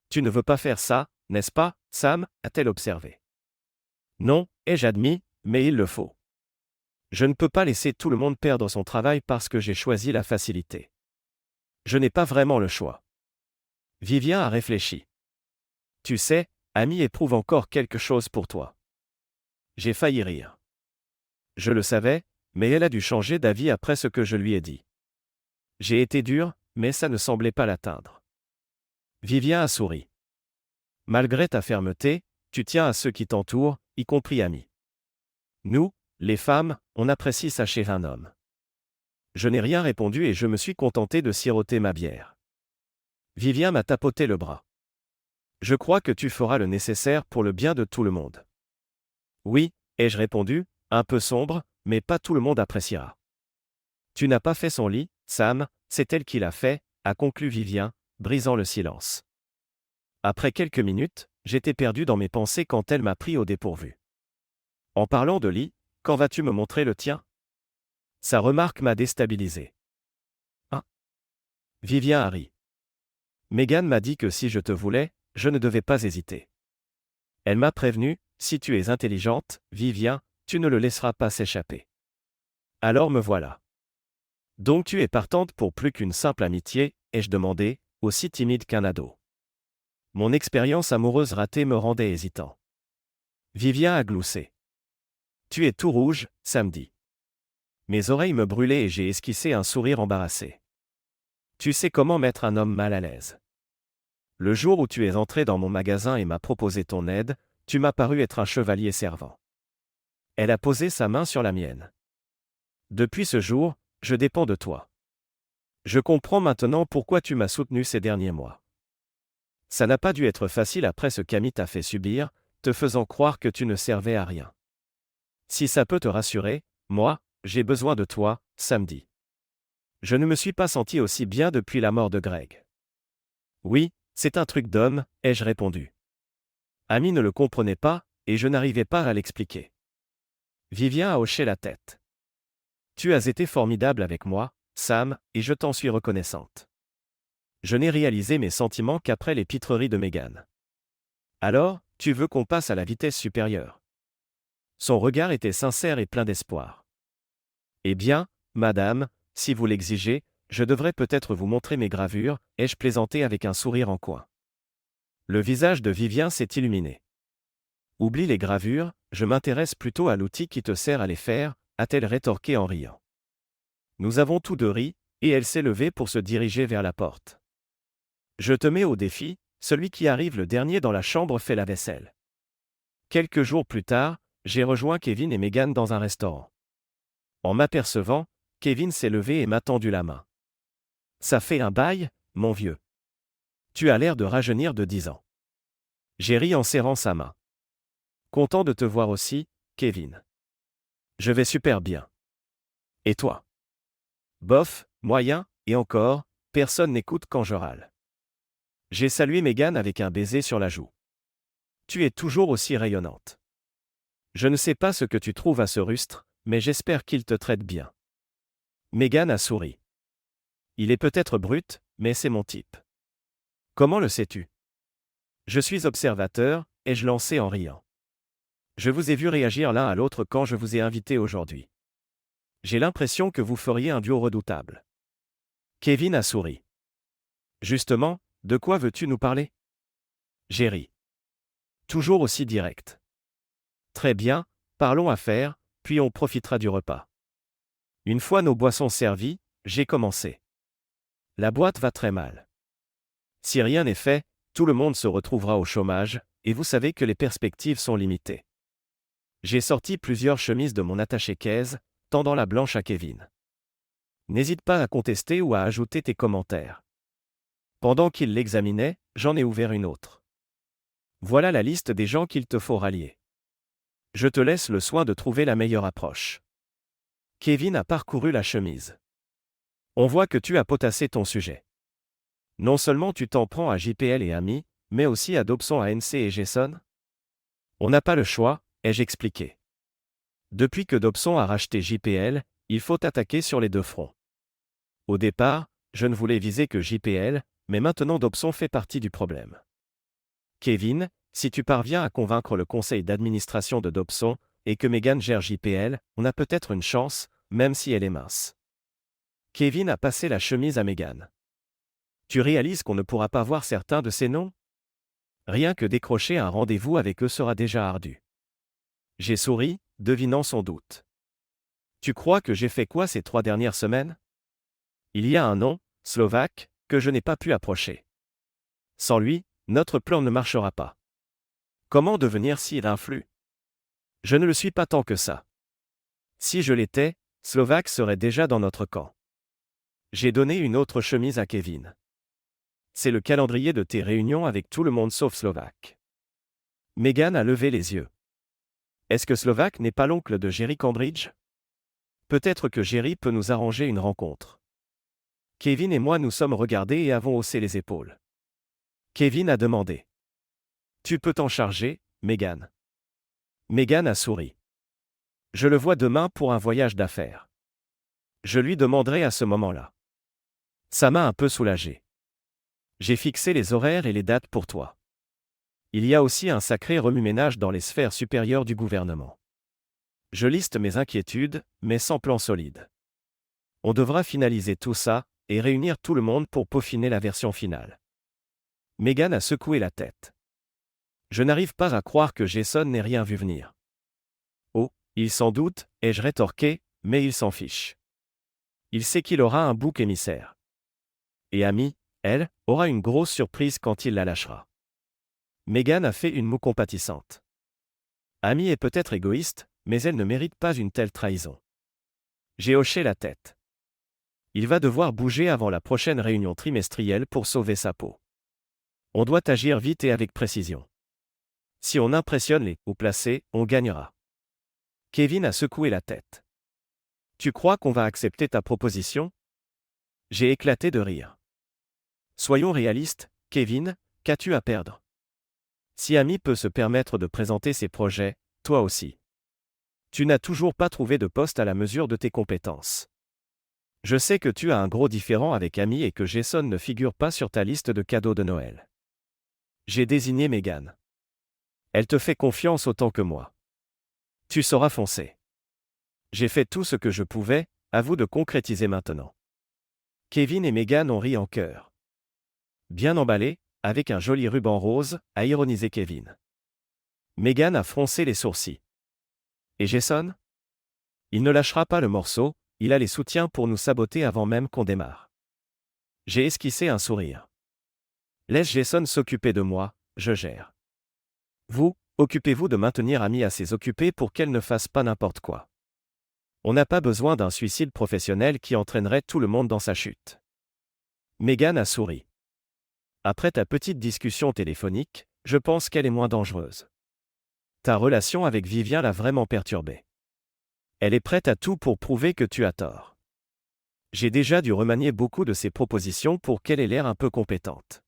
Tu ne veux pas faire ça, n'est-ce pas, Sam, a-t-elle observé. Non, ai-je admis, mais il le faut. Je ne peux pas laisser tout le monde perdre son travail parce que j'ai choisi la facilité. Je n'ai pas vraiment le choix. Vivien a réfléchi. Tu sais, Amy éprouve encore quelque chose pour toi. J'ai failli rire. Je le savais, mais elle a dû changer d'avis après ce que je lui ai dit. J'ai été dur, mais ça ne semblait pas l'atteindre. Vivien a souri. Malgré ta fermeté, tu tiens à ceux qui t'entourent, y compris Amy. Nous, les femmes, on apprécie ça chez un homme. Je n'ai rien répondu et je me suis contenté de siroter ma bière. Vivien m'a tapoté le bras. Je crois que tu feras le nécessaire pour le bien de tout le monde. Oui, ai-je répondu, un peu sombre, mais pas tout le monde appréciera. Tu n'as pas fait son lit, Sam, c'est elle qui l'a fait, a conclu Vivien, brisant le silence. Après quelques minutes, j'étais perdu dans mes pensées quand elle m'a pris au dépourvu. En parlant de lit, quand vas-tu me montrer le tien? Sa remarque m'a déstabilisé. Ah. Vivien a ri. Megan m'a dit que si je te voulais, je ne devais pas hésiter. Elle m'a prévenu, si tu es intelligente, Vivien, tu ne le laisseras pas s'échapper. Alors me voilà. Donc tu es partante pour plus qu'une simple amitié, ai-je demandé, aussi timide qu'un ado. Mon expérience amoureuse ratée me rendait hésitant. Vivien a gloussé. Tu es tout rouge, Samedi. Mes oreilles me brûlaient et j'ai esquissé un sourire embarrassé. Tu sais comment mettre un homme mal à l'aise. Le jour où tu es entré dans mon magasin et m'as proposé ton aide, tu m'as paru être un chevalier servant. Elle a posé sa main sur la mienne. Depuis ce jour, je dépends de toi. Je comprends maintenant pourquoi tu m'as soutenu ces derniers mois. Ça n'a pas dû être facile après ce qu'Amy t'a fait subir, te faisant croire que tu ne servais à rien. Si ça peut te rassurer, moi, j'ai besoin de toi, Samedi. Je ne me suis pas senti aussi bien depuis la mort de Greg. Oui, c'est un truc d'homme, ai-je répondu. Amy ne le comprenait pas, et je n'arrivais pas à l'expliquer. Vivien a hoché la tête. Tu as été formidable avec moi, Sam, et je t'en suis reconnaissante. Je n'ai réalisé mes sentiments qu'après les pitreries de Megan. Alors, tu veux qu'on passe à la vitesse supérieure? Son regard était sincère et plein d'espoir. Eh bien, madame, si vous l'exigez, je devrais peut-être vous montrer mes gravures, ai-je plaisanté avec un sourire en coin. Le visage de Vivien s'est illuminé. Oublie les gravures, je m'intéresse plutôt à l'outil qui te sert à les faire, a-t-elle rétorqué en riant. Nous avons tous deux ri, et elle s'est levée pour se diriger vers la porte. Je te mets au défi, celui qui arrive le dernier dans la chambre fait la vaisselle. Quelques jours plus tard, j'ai rejoint Kevin et Megan dans un restaurant. En m'apercevant, Kevin s'est levé et m'a tendu la main. Ça fait un bail, mon vieux. Tu as l'air de rajeunir de 10 ans. J'ai ri en serrant sa main. Content de te voir aussi, Kevin. Je vais super bien. Et toi? Bof, moyen, et encore, personne n'écoute quand je râle. J'ai salué Megan avec un baiser sur la joue. Tu es toujours aussi rayonnante. Je ne sais pas ce que tu trouves à ce rustre, mais j'espère qu'il te traite bien. Megan a souri. Il est peut-être brut, mais c'est mon type. Comment le sais-tu? Je suis observateur, ai-je lancé en riant. Je vous ai vu réagir l'un à l'autre quand je vous ai invité aujourd'hui. J'ai l'impression que vous feriez un duo redoutable. Kevin a souri. Justement, de quoi veux-tu nous parler? J'ai ri. Toujours aussi direct. Très bien, parlons affaires, puis on profitera du repas. Une fois nos boissons servies, j'ai commencé. La boîte va très mal. Si rien n'est fait, tout le monde se retrouvera au chômage, et vous savez que les perspectives sont limitées. J'ai sorti plusieurs chemises de mon attaché-caisse, tendant la blanche à Kevin. N'hésite pas à contester ou à ajouter tes commentaires. Pendant qu'il l'examinait, j'en ai ouvert une autre. Voilà la liste des gens qu'il te faut rallier. Je te laisse le soin de trouver la meilleure approche. Kevin a parcouru la chemise. On voit que tu as potassé ton sujet. Non seulement tu t'en prends à JPL et Ami, mais aussi à Dobson ANC et Jason? On n'a pas le choix, ai-je expliqué. Depuis que Dobson a racheté JPL, il faut attaquer sur les deux fronts. Au départ, je ne voulais viser que JPL, mais maintenant Dobson fait partie du problème. Kevin, si tu parviens à convaincre le conseil d'administration de Dobson, et que Megan gère JPL, on a peut-être une chance, même si elle est mince. Kevin a passé la chemise à Megan. Tu réalises qu'on ne pourra pas voir certains de ces noms? Rien que décrocher un rendez-vous avec eux sera déjà ardu. J'ai souri, devinant son doute. Tu crois que j'ai fait quoi ces 3 dernières semaines? Il y a un nom, Slovaque, que je n'ai pas pu approcher. Sans lui, notre plan ne marchera pas. Comment devenir si influe? Je ne le suis pas tant que ça. Si je l'étais, Slovaque serait déjà dans notre camp. J'ai donné une autre chemise à Kevin. C'est le calendrier de tes réunions avec tout le monde sauf Slovaque. Megan a levé les yeux. Est-ce que Slovaque n'est pas l'oncle de Jerry Cambridge? Peut-être que Jerry peut nous arranger une rencontre. Kevin et moi nous sommes regardés et avons haussé les épaules. Kevin a demandé. Tu peux t'en charger, Megan. Megan a souri. Je le vois demain pour un voyage d'affaires. Je lui demanderai à ce moment-là. Ça m'a un peu soulagé. J'ai fixé les horaires et les dates pour toi. Il y a aussi un sacré remue-ménage dans les sphères supérieures du gouvernement. Je liste mes inquiétudes, mais sans plan solide. On devra finaliser tout ça, et réunir tout le monde pour peaufiner la version finale. Megan a secoué la tête. Je n'arrive pas à croire que Jason n'ait rien vu venir. Oh, il s'en doute, ai-je rétorqué, mais il s'en fiche. Il sait qu'il aura un bouc émissaire. Et Amy, elle, aura une grosse surprise quand il la lâchera. Megan a fait une moue compatissante. Amy est peut-être égoïste, mais elle ne mérite pas une telle trahison. J'ai hoché la tête. Il va devoir bouger avant la prochaine réunion trimestrielle pour sauver sa peau. On doit agir vite et avec précision. Si on impressionne les hauts placés, on gagnera. Kevin a secoué la tête. Tu crois qu'on va accepter ta proposition? J'ai éclaté de rire. Soyons réalistes, Kevin, qu'as-tu à perdre? Si Amy peut se permettre de présenter ses projets, toi aussi. Tu n'as toujours pas trouvé de poste à la mesure de tes compétences. Je sais que tu as un gros différend avec Amy et que Jason ne figure pas sur ta liste de cadeaux de Noël. J'ai désigné Megan. Elle te fait confiance autant que moi. Tu sauras foncer. J'ai fait tout ce que je pouvais, à vous de concrétiser maintenant. Kevin et Megan ont ri en chœur. Bien emballé, avec un joli ruban rose, a ironisé Kevin. Megan a froncé les sourcils. Et Jason? Il ne lâchera pas le morceau, il a les soutiens pour nous saboter avant même qu'on démarre. J'ai esquissé un sourire. Laisse Jason s'occuper de moi, je gère. Vous, occupez-vous de maintenir Amy assez occupée pour qu'elle ne fasse pas n'importe quoi. On n'a pas besoin d'un suicide professionnel qui entraînerait tout le monde dans sa chute. Megan a souri. Après ta petite discussion téléphonique, je pense qu'elle est moins dangereuse. Ta relation avec Vivien l'a vraiment perturbée. Elle est prête à tout pour prouver que tu as tort. J'ai déjà dû remanier beaucoup de ses propositions pour qu'elle ait l'air un peu compétente.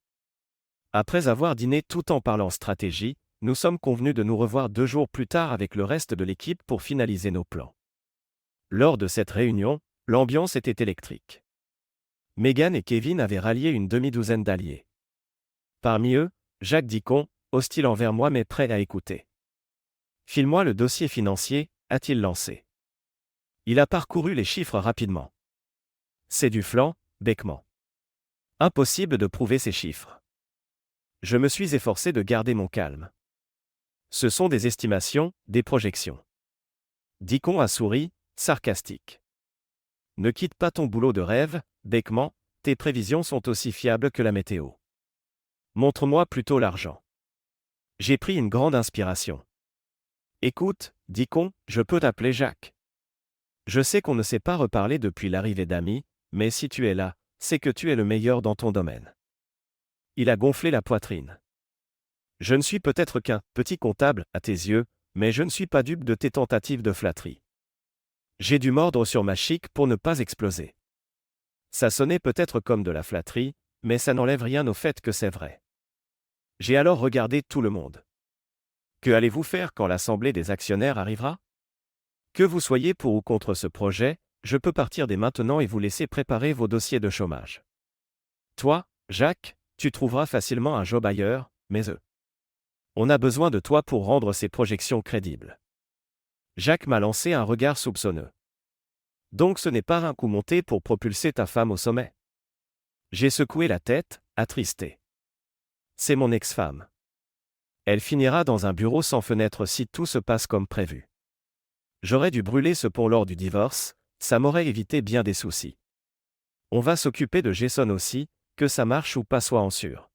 Après avoir dîné tout en parlant stratégie, nous sommes convenus de nous revoir 2 jours plus tard avec le reste de l'équipe pour finaliser nos plans. Lors de cette réunion, l'ambiance était électrique. Megan et Kevin avaient rallié une demi-douzaine d'alliés. Parmi eux, Jacques Dicon, hostile envers moi mais prêt à écouter. « File-moi le dossier financier », a-t-il lancé. Il a parcouru les chiffres rapidement. C'est du flan, becquement. Impossible de prouver ces chiffres. Je me suis efforcé de garder mon calme. Ce sont des estimations, des projections. Dicon a souri, sarcastique. Ne quitte pas ton boulot de rêve, becquement, tes prévisions sont aussi fiables que la météo. Montre-moi plutôt l'argent. J'ai pris une grande inspiration. Écoute, Dicon, je peux t'appeler Jacques. Je sais qu'on ne s'est pas reparlé depuis l'arrivée d'Amy, mais si tu es là, c'est que tu es le meilleur dans ton domaine. Il a gonflé la poitrine. Je ne suis peut-être qu'un petit comptable à tes yeux, mais je ne suis pas dupe de tes tentatives de flatterie. J'ai dû mordre sur ma chic pour ne pas exploser. Ça sonnait peut-être comme de la flatterie, mais ça n'enlève rien au fait que c'est vrai. J'ai alors regardé tout le monde. Que allez-vous faire quand l'assemblée des actionnaires arrivera? Que vous soyez pour ou contre ce projet, je peux partir dès maintenant et vous laisser préparer vos dossiers de chômage. Toi, Jacques, tu trouveras facilement un job ailleurs, mais eux. On a besoin de toi pour rendre ces projections crédibles. Jacques m'a lancé un regard soupçonneux. Donc ce n'est pas un coup monté pour propulser ta femme au sommet. J'ai secoué la tête, attristé. C'est mon ex-femme. Elle finira dans un bureau sans fenêtre si tout se passe comme prévu. J'aurais dû brûler ce pont lors du divorce, ça m'aurait évité bien des soucis. On va s'occuper de Jason aussi, que ça marche ou pas soit en sûr.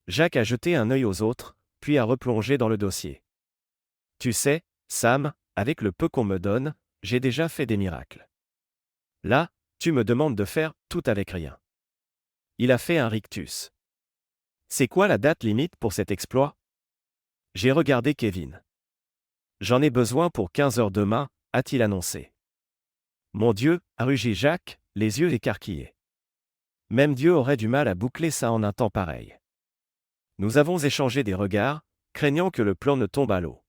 Jacques a jeté un œil aux autres, puis a replongé dans le dossier. Tu sais, Sam, avec le peu qu'on me donne, j'ai déjà fait des miracles. Là, tu me demandes de faire tout avec rien. Il a fait un rictus. C'est quoi la date limite pour cet exploit? J'ai regardé Kevin. J'en ai besoin pour 15 heures demain, a-t-il annoncé. Mon Dieu, a rugi Jacques, les yeux écarquillés. Même Dieu aurait du mal à boucler ça en un temps pareil. Nous avons échangé des regards, craignant que le plan ne tombe à l'eau.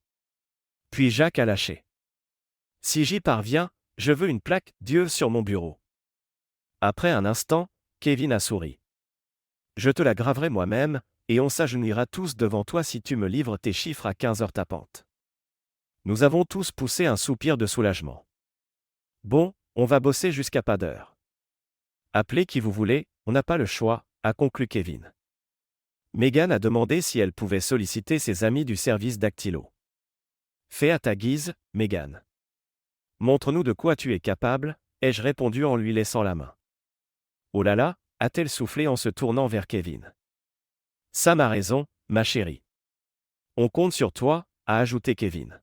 Puis Jacques a lâché. Si j'y parviens, je veux une plaque « Dieu » sur mon bureau. Après un instant, Kevin a souri. Je te la graverai moi-même, et on s'agenouillera tous devant toi si tu me livres tes chiffres à 15 heures tapantes. Nous avons tous poussé un soupir de soulagement. Bon, on va bosser jusqu'à pas d'heure. Appelez qui vous voulez, on n'a pas le choix, a conclu Kevin. Megan a demandé si elle pouvait solliciter ses amis du service dactylo. Fais à ta guise, Megan. Montre-nous de quoi tu es capable, ai-je répondu en lui laissant la main. Oh là là, a-t-elle soufflé en se tournant vers Kevin. Sam a raison, ma chérie. On compte sur toi, a ajouté Kevin.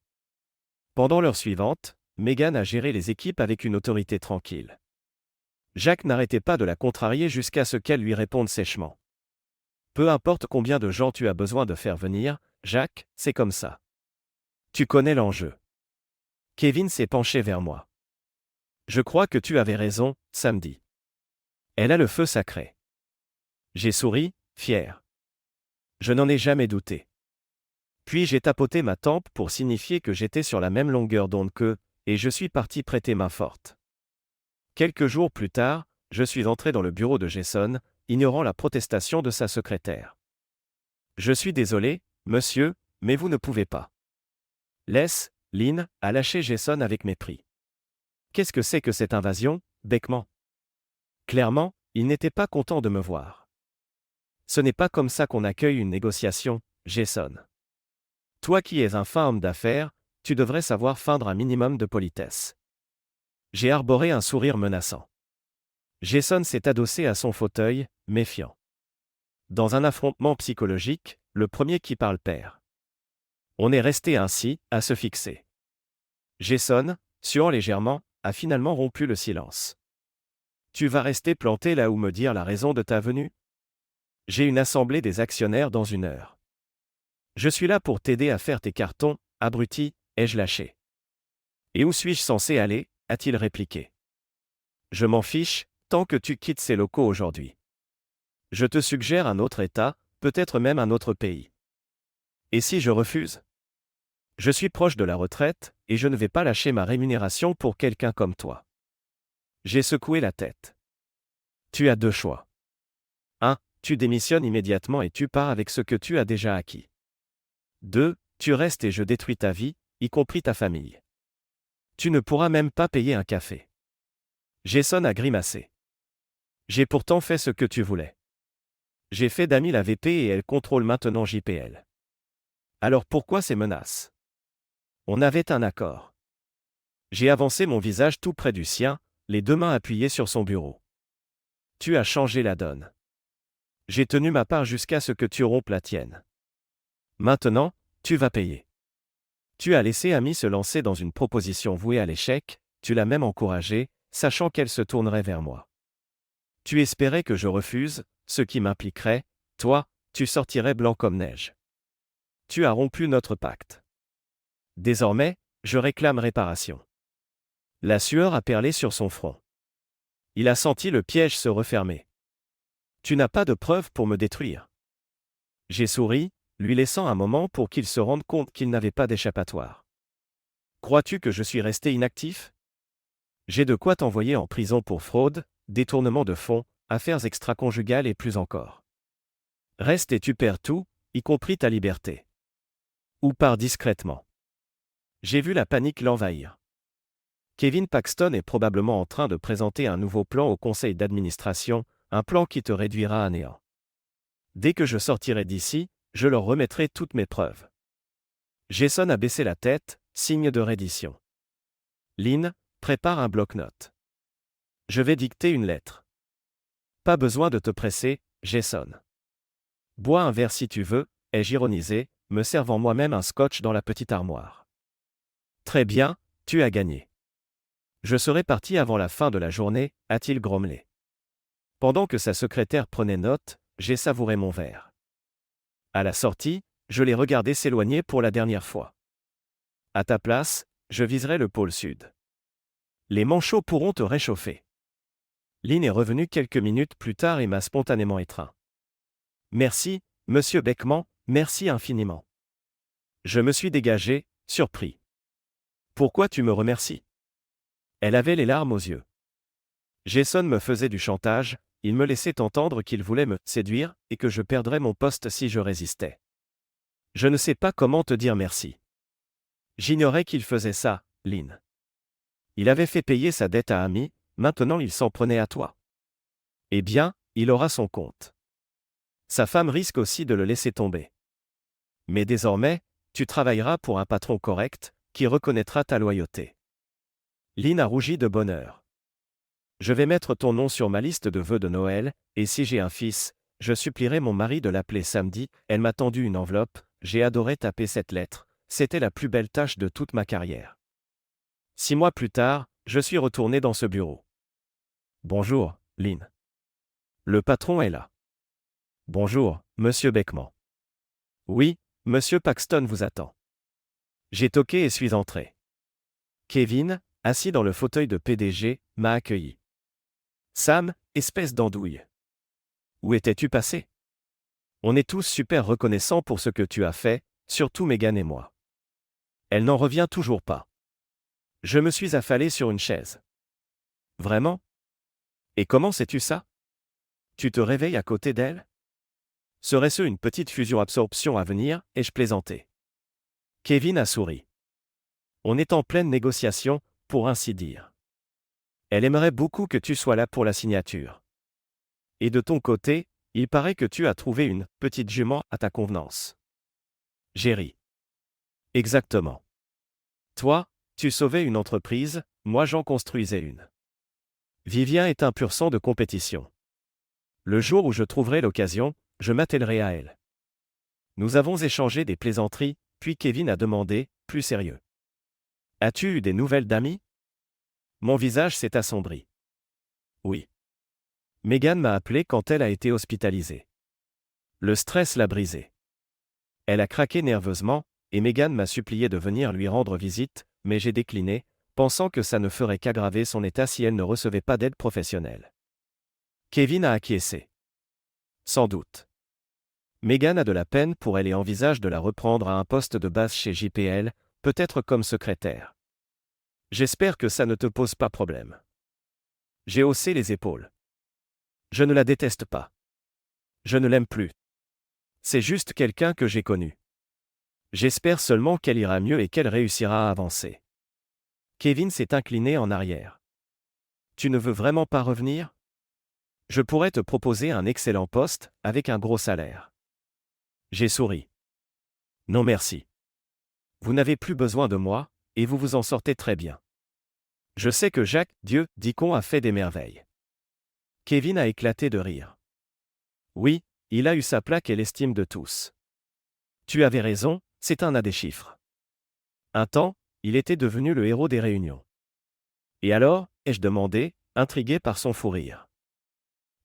Pendant l'heure suivante, Megan a géré les équipes avec une autorité tranquille. Jacques n'arrêtait pas de la contrarier jusqu'à ce qu'elle lui réponde sèchement. Peu importe combien de gens tu as besoin de faire venir, Jacques, c'est comme ça. Tu connais l'enjeu. Kevin s'est penché vers moi. Je crois que tu avais raison, samedi. Elle a le feu sacré. J'ai souri, fier. Je n'en ai jamais douté. Puis j'ai tapoté ma tempe pour signifier que j'étais sur la même longueur d'onde qu'eux, et je suis parti prêter main forte. Quelques jours plus tard, je suis entré dans le bureau de Jason, ignorant la protestation de sa secrétaire. Je suis désolé, monsieur, mais vous ne pouvez pas. Laisse, Lynn, a lâché Jason avec mépris. Qu'est-ce que c'est que cette invasion, Beckman? Clairement, il n'était pas content de me voir. Ce n'est pas comme ça qu'on accueille une négociation, Jason. Toi qui es un fin homme d'affaires, tu devrais savoir feindre un minimum de politesse. J'ai arboré un sourire menaçant. Jason s'est adossé à son fauteuil, méfiant. Dans un affrontement psychologique, le premier qui parle perd. On est resté ainsi, à se fixer. Jason, suant légèrement, a finalement rompu le silence. Tu vas rester planté là où me dire la raison de ta venue? J'ai une assemblée des actionnaires dans 1 heure. Je suis là pour t'aider à faire tes cartons, abruti, ai-je lâché. Et où suis-je censé aller, a-t-il répliqué. Je m'en fiche, tant que tu quittes ces locaux aujourd'hui. Je te suggère un autre État, peut-être même un autre pays. Et si je refuse? Je suis proche de la retraite, et je ne vais pas lâcher ma rémunération pour quelqu'un comme toi. J'ai secoué la tête. Tu as 2 choix. 1. Tu démissionnes immédiatement et tu pars avec ce que tu as déjà acquis. 2. Tu restes et je détruis ta vie, y compris ta famille. Tu ne pourras même pas payer un café. Jason a grimacé. J'ai pourtant fait ce que tu voulais. J'ai fait d'Amy la VP et elle contrôle maintenant JPL. Alors pourquoi ces menaces? On avait un accord. J'ai avancé mon visage tout près du sien, les 2 mains appuyées sur son bureau. Tu as changé la donne. J'ai tenu ma part jusqu'à ce que tu rompes la tienne. Maintenant, tu vas payer. Tu as laissé Amy se lancer dans une proposition vouée à l'échec, tu l'as même encouragée, sachant qu'elle se tournerait vers moi. Tu espérais que je refuse, ce qui m'impliquerait, toi, tu sortirais blanc comme neige. Tu as rompu notre pacte. Désormais, je réclame réparation. La sueur a perlé sur son front. Il a senti le piège se refermer. Tu n'as pas de preuves pour me détruire. J'ai souri, lui laissant un moment pour qu'il se rende compte qu'il n'avait pas d'échappatoire. Crois-tu que je suis resté inactif? J'ai de quoi t'envoyer en prison pour fraude, détournement de fonds, affaires extra-conjugales et plus encore. Reste et tu perds tout, y compris ta liberté. Ou pars discrètement. J'ai vu la panique l'envahir. Kevin Paxton est probablement en train de présenter un nouveau plan au conseil d'administration, un plan qui te réduira à néant. Dès que je sortirai d'ici, je leur remettrai toutes mes preuves. Jason a baissé la tête, signe de reddition. Lynn, prépare un bloc-notes. Je vais dicter une lettre. Pas besoin de te presser, Jason. Bois un verre si tu veux, ai-je ironisé, me servant moi-même un scotch dans la petite armoire. Très bien, tu as gagné. Je serai parti avant la fin de la journée, a-t-il grommelé. Pendant que sa secrétaire prenait note, j'ai savouré mon verre. À la sortie, je l'ai regardé s'éloigner pour la dernière fois. À ta place, je viserai le pôle sud. Les manchots pourront te réchauffer. Lynn est revenue quelques minutes plus tard et m'a spontanément étreint. Merci, monsieur Beckman, merci infiniment. Je me suis dégagé, surpris. Pourquoi tu me remercies? Elle avait les larmes aux yeux. Jason me faisait du chantage, il me laissait entendre qu'il voulait me séduire et que je perdrais mon poste si je résistais. Je ne sais pas comment te dire merci. J'ignorais qu'il faisait ça, Lynn. Il avait fait payer sa dette à Amy, maintenant il s'en prenait à toi. Eh bien, il aura son compte. Sa femme risque aussi de le laisser tomber. Mais désormais, tu travailleras pour un patron correct, qui reconnaîtra ta loyauté. Lynn a rougi de bonheur. Je vais mettre ton nom sur ma liste de vœux de Noël, et si j'ai un fils, je supplierai mon mari de l'appeler samedi. Elle m'a tendu une enveloppe, j'ai adoré taper cette lettre, c'était la plus belle tâche de toute ma carrière. 6 mois plus tard, je suis retourné dans ce bureau. Bonjour, Lynn. Le patron est là. Bonjour, monsieur Beckman. Oui, monsieur Paxton vous attend. J'ai toqué et suis entré. Kevin, assis dans le fauteuil de PDG, m'a accueilli. Sam, espèce d'andouille. Où étais-tu passé? On est tous super reconnaissants pour ce que tu as fait, surtout Megan et moi. Elle n'en revient toujours pas. Je me suis affalé sur une chaise. Vraiment? Et comment sais-tu ça? Tu te réveilles à côté d'elle? Serait-ce une petite fusion-absorption à venir, ai-je plaisanté. Kevin a souri. On est en pleine négociation, pour ainsi dire. Elle aimerait beaucoup que tu sois là pour la signature. Et de ton côté, il paraît que tu as trouvé une petite jument à ta convenance. J'ai ri. Exactement. Toi, tu sauvais une entreprise, moi j'en construisais une. Vivien est un pur sang de compétition. Le jour où je trouverai l'occasion, je m'attellerai à elle. Nous avons échangé des plaisanteries, puis Kevin a demandé, plus sérieux. As-tu eu des nouvelles d'Amy? Mon visage s'est assombri. Oui. Megan m'a appelé quand elle a été hospitalisée. Le stress l'a brisée. Elle a craqué nerveusement, et Megan m'a supplié de venir lui rendre visite, mais j'ai décliné, pensant que ça ne ferait qu'aggraver son état si elle ne recevait pas d'aide professionnelle. Kevin a acquiescé. Sans doute. Megan a de la peine pour elle et envisage de la reprendre à un poste de base chez JPL, peut-être comme secrétaire. J'espère que ça ne te pose pas problème. J'ai haussé les épaules. Je ne la déteste pas. Je ne l'aime plus. C'est juste quelqu'un que j'ai connu. J'espère seulement qu'elle ira mieux et qu'elle réussira à avancer. Kevin s'est incliné en arrière. Tu ne veux vraiment pas revenir? Je pourrais te proposer un excellent poste, avec un gros salaire. J'ai souri. Non merci. Vous n'avez plus besoin de moi, et vous vous en sortez très bien. Je sais que Jacques, Dieu, Dicon a fait des merveilles. Kevin a éclaté de rire. Oui, il a eu sa plaque et l'estime de tous. Tu avais raison, c'est un des chiffres. Un temps, il était devenu le héros des réunions. Et alors, ai-je demandé, intrigué par son fou rire.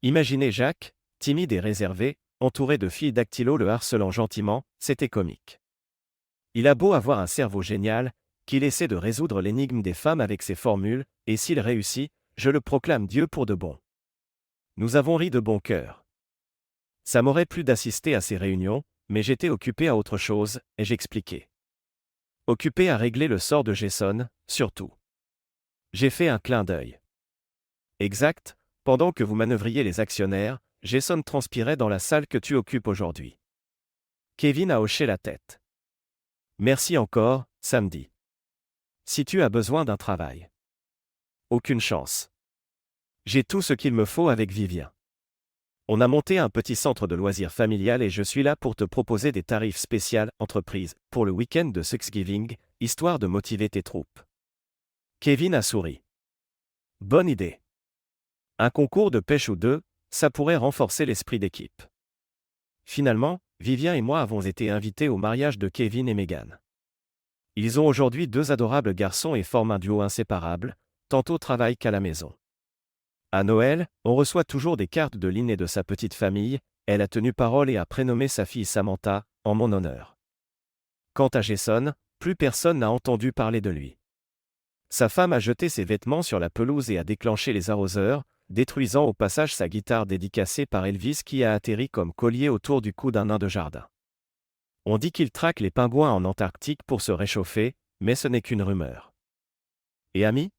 Imaginez Jacques, timide et réservé, entouré de filles dactylo le harcelant gentiment, c'était comique. Il a beau avoir un cerveau génial, qu'il essaie de résoudre l'énigme des femmes avec ses formules, et s'il réussit, je le proclame Dieu pour de bon. Nous avons ri de bon cœur. Ça m'aurait plu d'assister à ces réunions, mais j'étais occupé à autre chose, et j'expliquais. Occupé à régler le sort de Jason, surtout. J'ai fait un clin d'œil. Exact, pendant que vous manœuvriez les actionnaires, Jason transpirait dans la salle que tu occupes aujourd'hui. Kevin a hoché la tête. Merci encore, samedi. Si tu as besoin d'un travail. Aucune chance. J'ai tout ce qu'il me faut avec Vivien. On a monté un petit centre de loisirs familial et je suis là pour te proposer des tarifs spéciaux entreprises pour le week-end de Thanksgiving, histoire de motiver tes troupes. Kevin a souri. Bonne idée. Un concours de pêche ou deux, ça pourrait renforcer l'esprit d'équipe. Finalement, Vivien et moi avons été invités au mariage de Kevin et Megan. Ils ont aujourd'hui 2 adorables garçons et forment un duo inséparable, tant au travail qu'à la maison. À Noël, on reçoit toujours des cartes de Lynn et de sa petite famille, elle a tenu parole et a prénommé sa fille Samantha, en mon honneur. Quant à Jason, plus personne n'a entendu parler de lui. Sa femme a jeté ses vêtements sur la pelouse et a déclenché les arroseurs, détruisant au passage sa guitare dédicacée par Elvis qui a atterri comme collier autour du cou d'un nain de jardin. On dit qu'il traque les pingouins en Antarctique pour se réchauffer, mais ce n'est qu'une rumeur. Et Amy?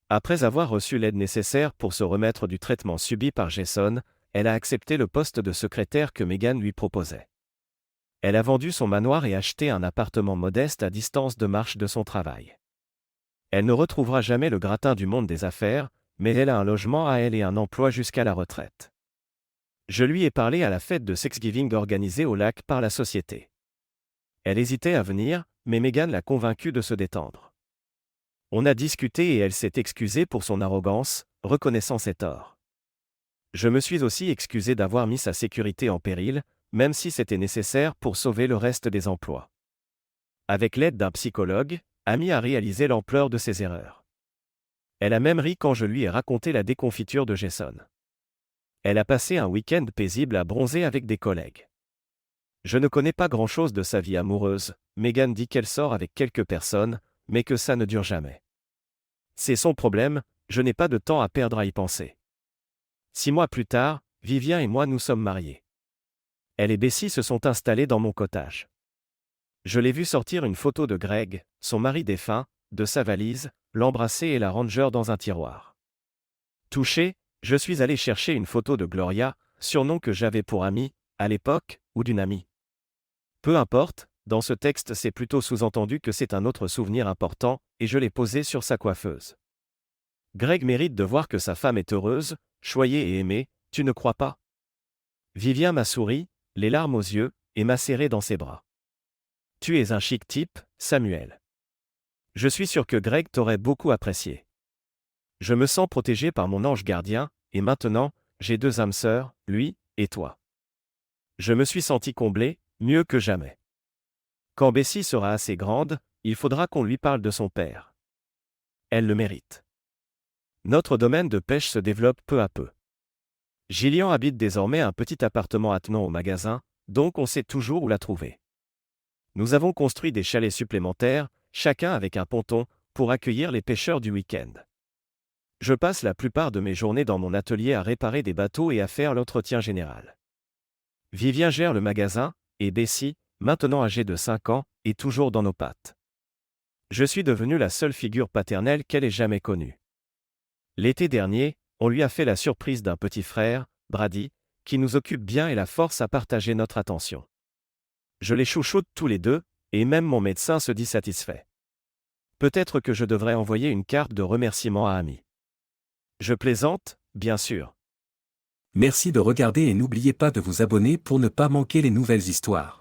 Après avoir reçu l'aide nécessaire pour se remettre du traitement subi par Jason, elle a accepté le poste de secrétaire que Megan lui proposait. Elle a vendu son manoir et acheté un appartement modeste à distance de marche de son travail. Elle ne retrouvera jamais le gratin du monde des affaires, mais elle a un logement à elle et un emploi jusqu'à la retraite. Je lui ai parlé à la fête de Thanksgiving organisée au lac par la société. Elle hésitait à venir, mais Megan l'a convaincue de se détendre. On a discuté et elle s'est excusée pour son arrogance, reconnaissant ses torts. Je me suis aussi excusé d'avoir mis sa sécurité en péril, même si c'était nécessaire pour sauver le reste des emplois. Avec l'aide d'un psychologue, Amy a réalisé l'ampleur de ses erreurs. Elle a même ri quand je lui ai raconté la déconfiture de Jason. Elle a passé un week-end paisible à bronzer avec des collègues. Je ne connais pas grand-chose de sa vie amoureuse, Megan dit qu'elle sort avec quelques personnes, mais que ça ne dure jamais. C'est son problème, je n'ai pas de temps à perdre à y penser. 6 mois plus tard, Vivien et moi nous sommes mariés. Elle et Bessie se sont installés dans mon cottage. Je l'ai vu sortir une photo de Greg, son mari défunt, de sa valise, l'embrasser et la ranger dans un tiroir. Touché, Je suis allé chercher une photo de Gloria, surnom que j'avais pour Amy, à l'époque, ou d'une amie. Peu importe, dans ce texte c'est plutôt sous-entendu que c'est un autre souvenir important, et je l'ai posé sur sa coiffeuse. Greg mérite de voir que sa femme est heureuse, choyée et aimée, tu ne crois pas? Vivien m'a souri, les larmes aux yeux, et m'a serré dans ses bras. Tu es un chic type, Samuel. Je suis sûr que Greg t'aurait beaucoup apprécié. Je me sens protégé par mon ange gardien, et maintenant, j'ai 2 âmes sœurs, lui, et toi. Je me suis senti comblé, mieux que jamais. Quand Bessie sera assez grande, il faudra qu'on lui parle de son père. Elle le mérite. Notre domaine de pêche se développe peu à peu. Gillian habite désormais un petit appartement attenant au magasin, donc on sait toujours où la trouver. Nous avons construit des chalets supplémentaires, chacun avec un ponton, pour accueillir les pêcheurs du week-end. Je passe la plupart de mes journées dans mon atelier à réparer des bateaux et à faire l'entretien général. Vivien gère le magasin, et Bessie, maintenant âgée de 5 ans, est toujours dans nos pattes. Je suis devenu la seule figure paternelle qu'elle ait jamais connue. L'été dernier, on lui a fait la surprise d'un petit frère, Brady, qui nous occupe bien et la force à partager notre attention. Je les chouchoute tous les deux, et même mon médecin se dit satisfait. Peut-être que je devrais envoyer une carte de remerciement à Amy. Je plaisante, bien sûr. Merci de regarder et n'oubliez pas de vous abonner pour ne pas manquer les nouvelles histoires.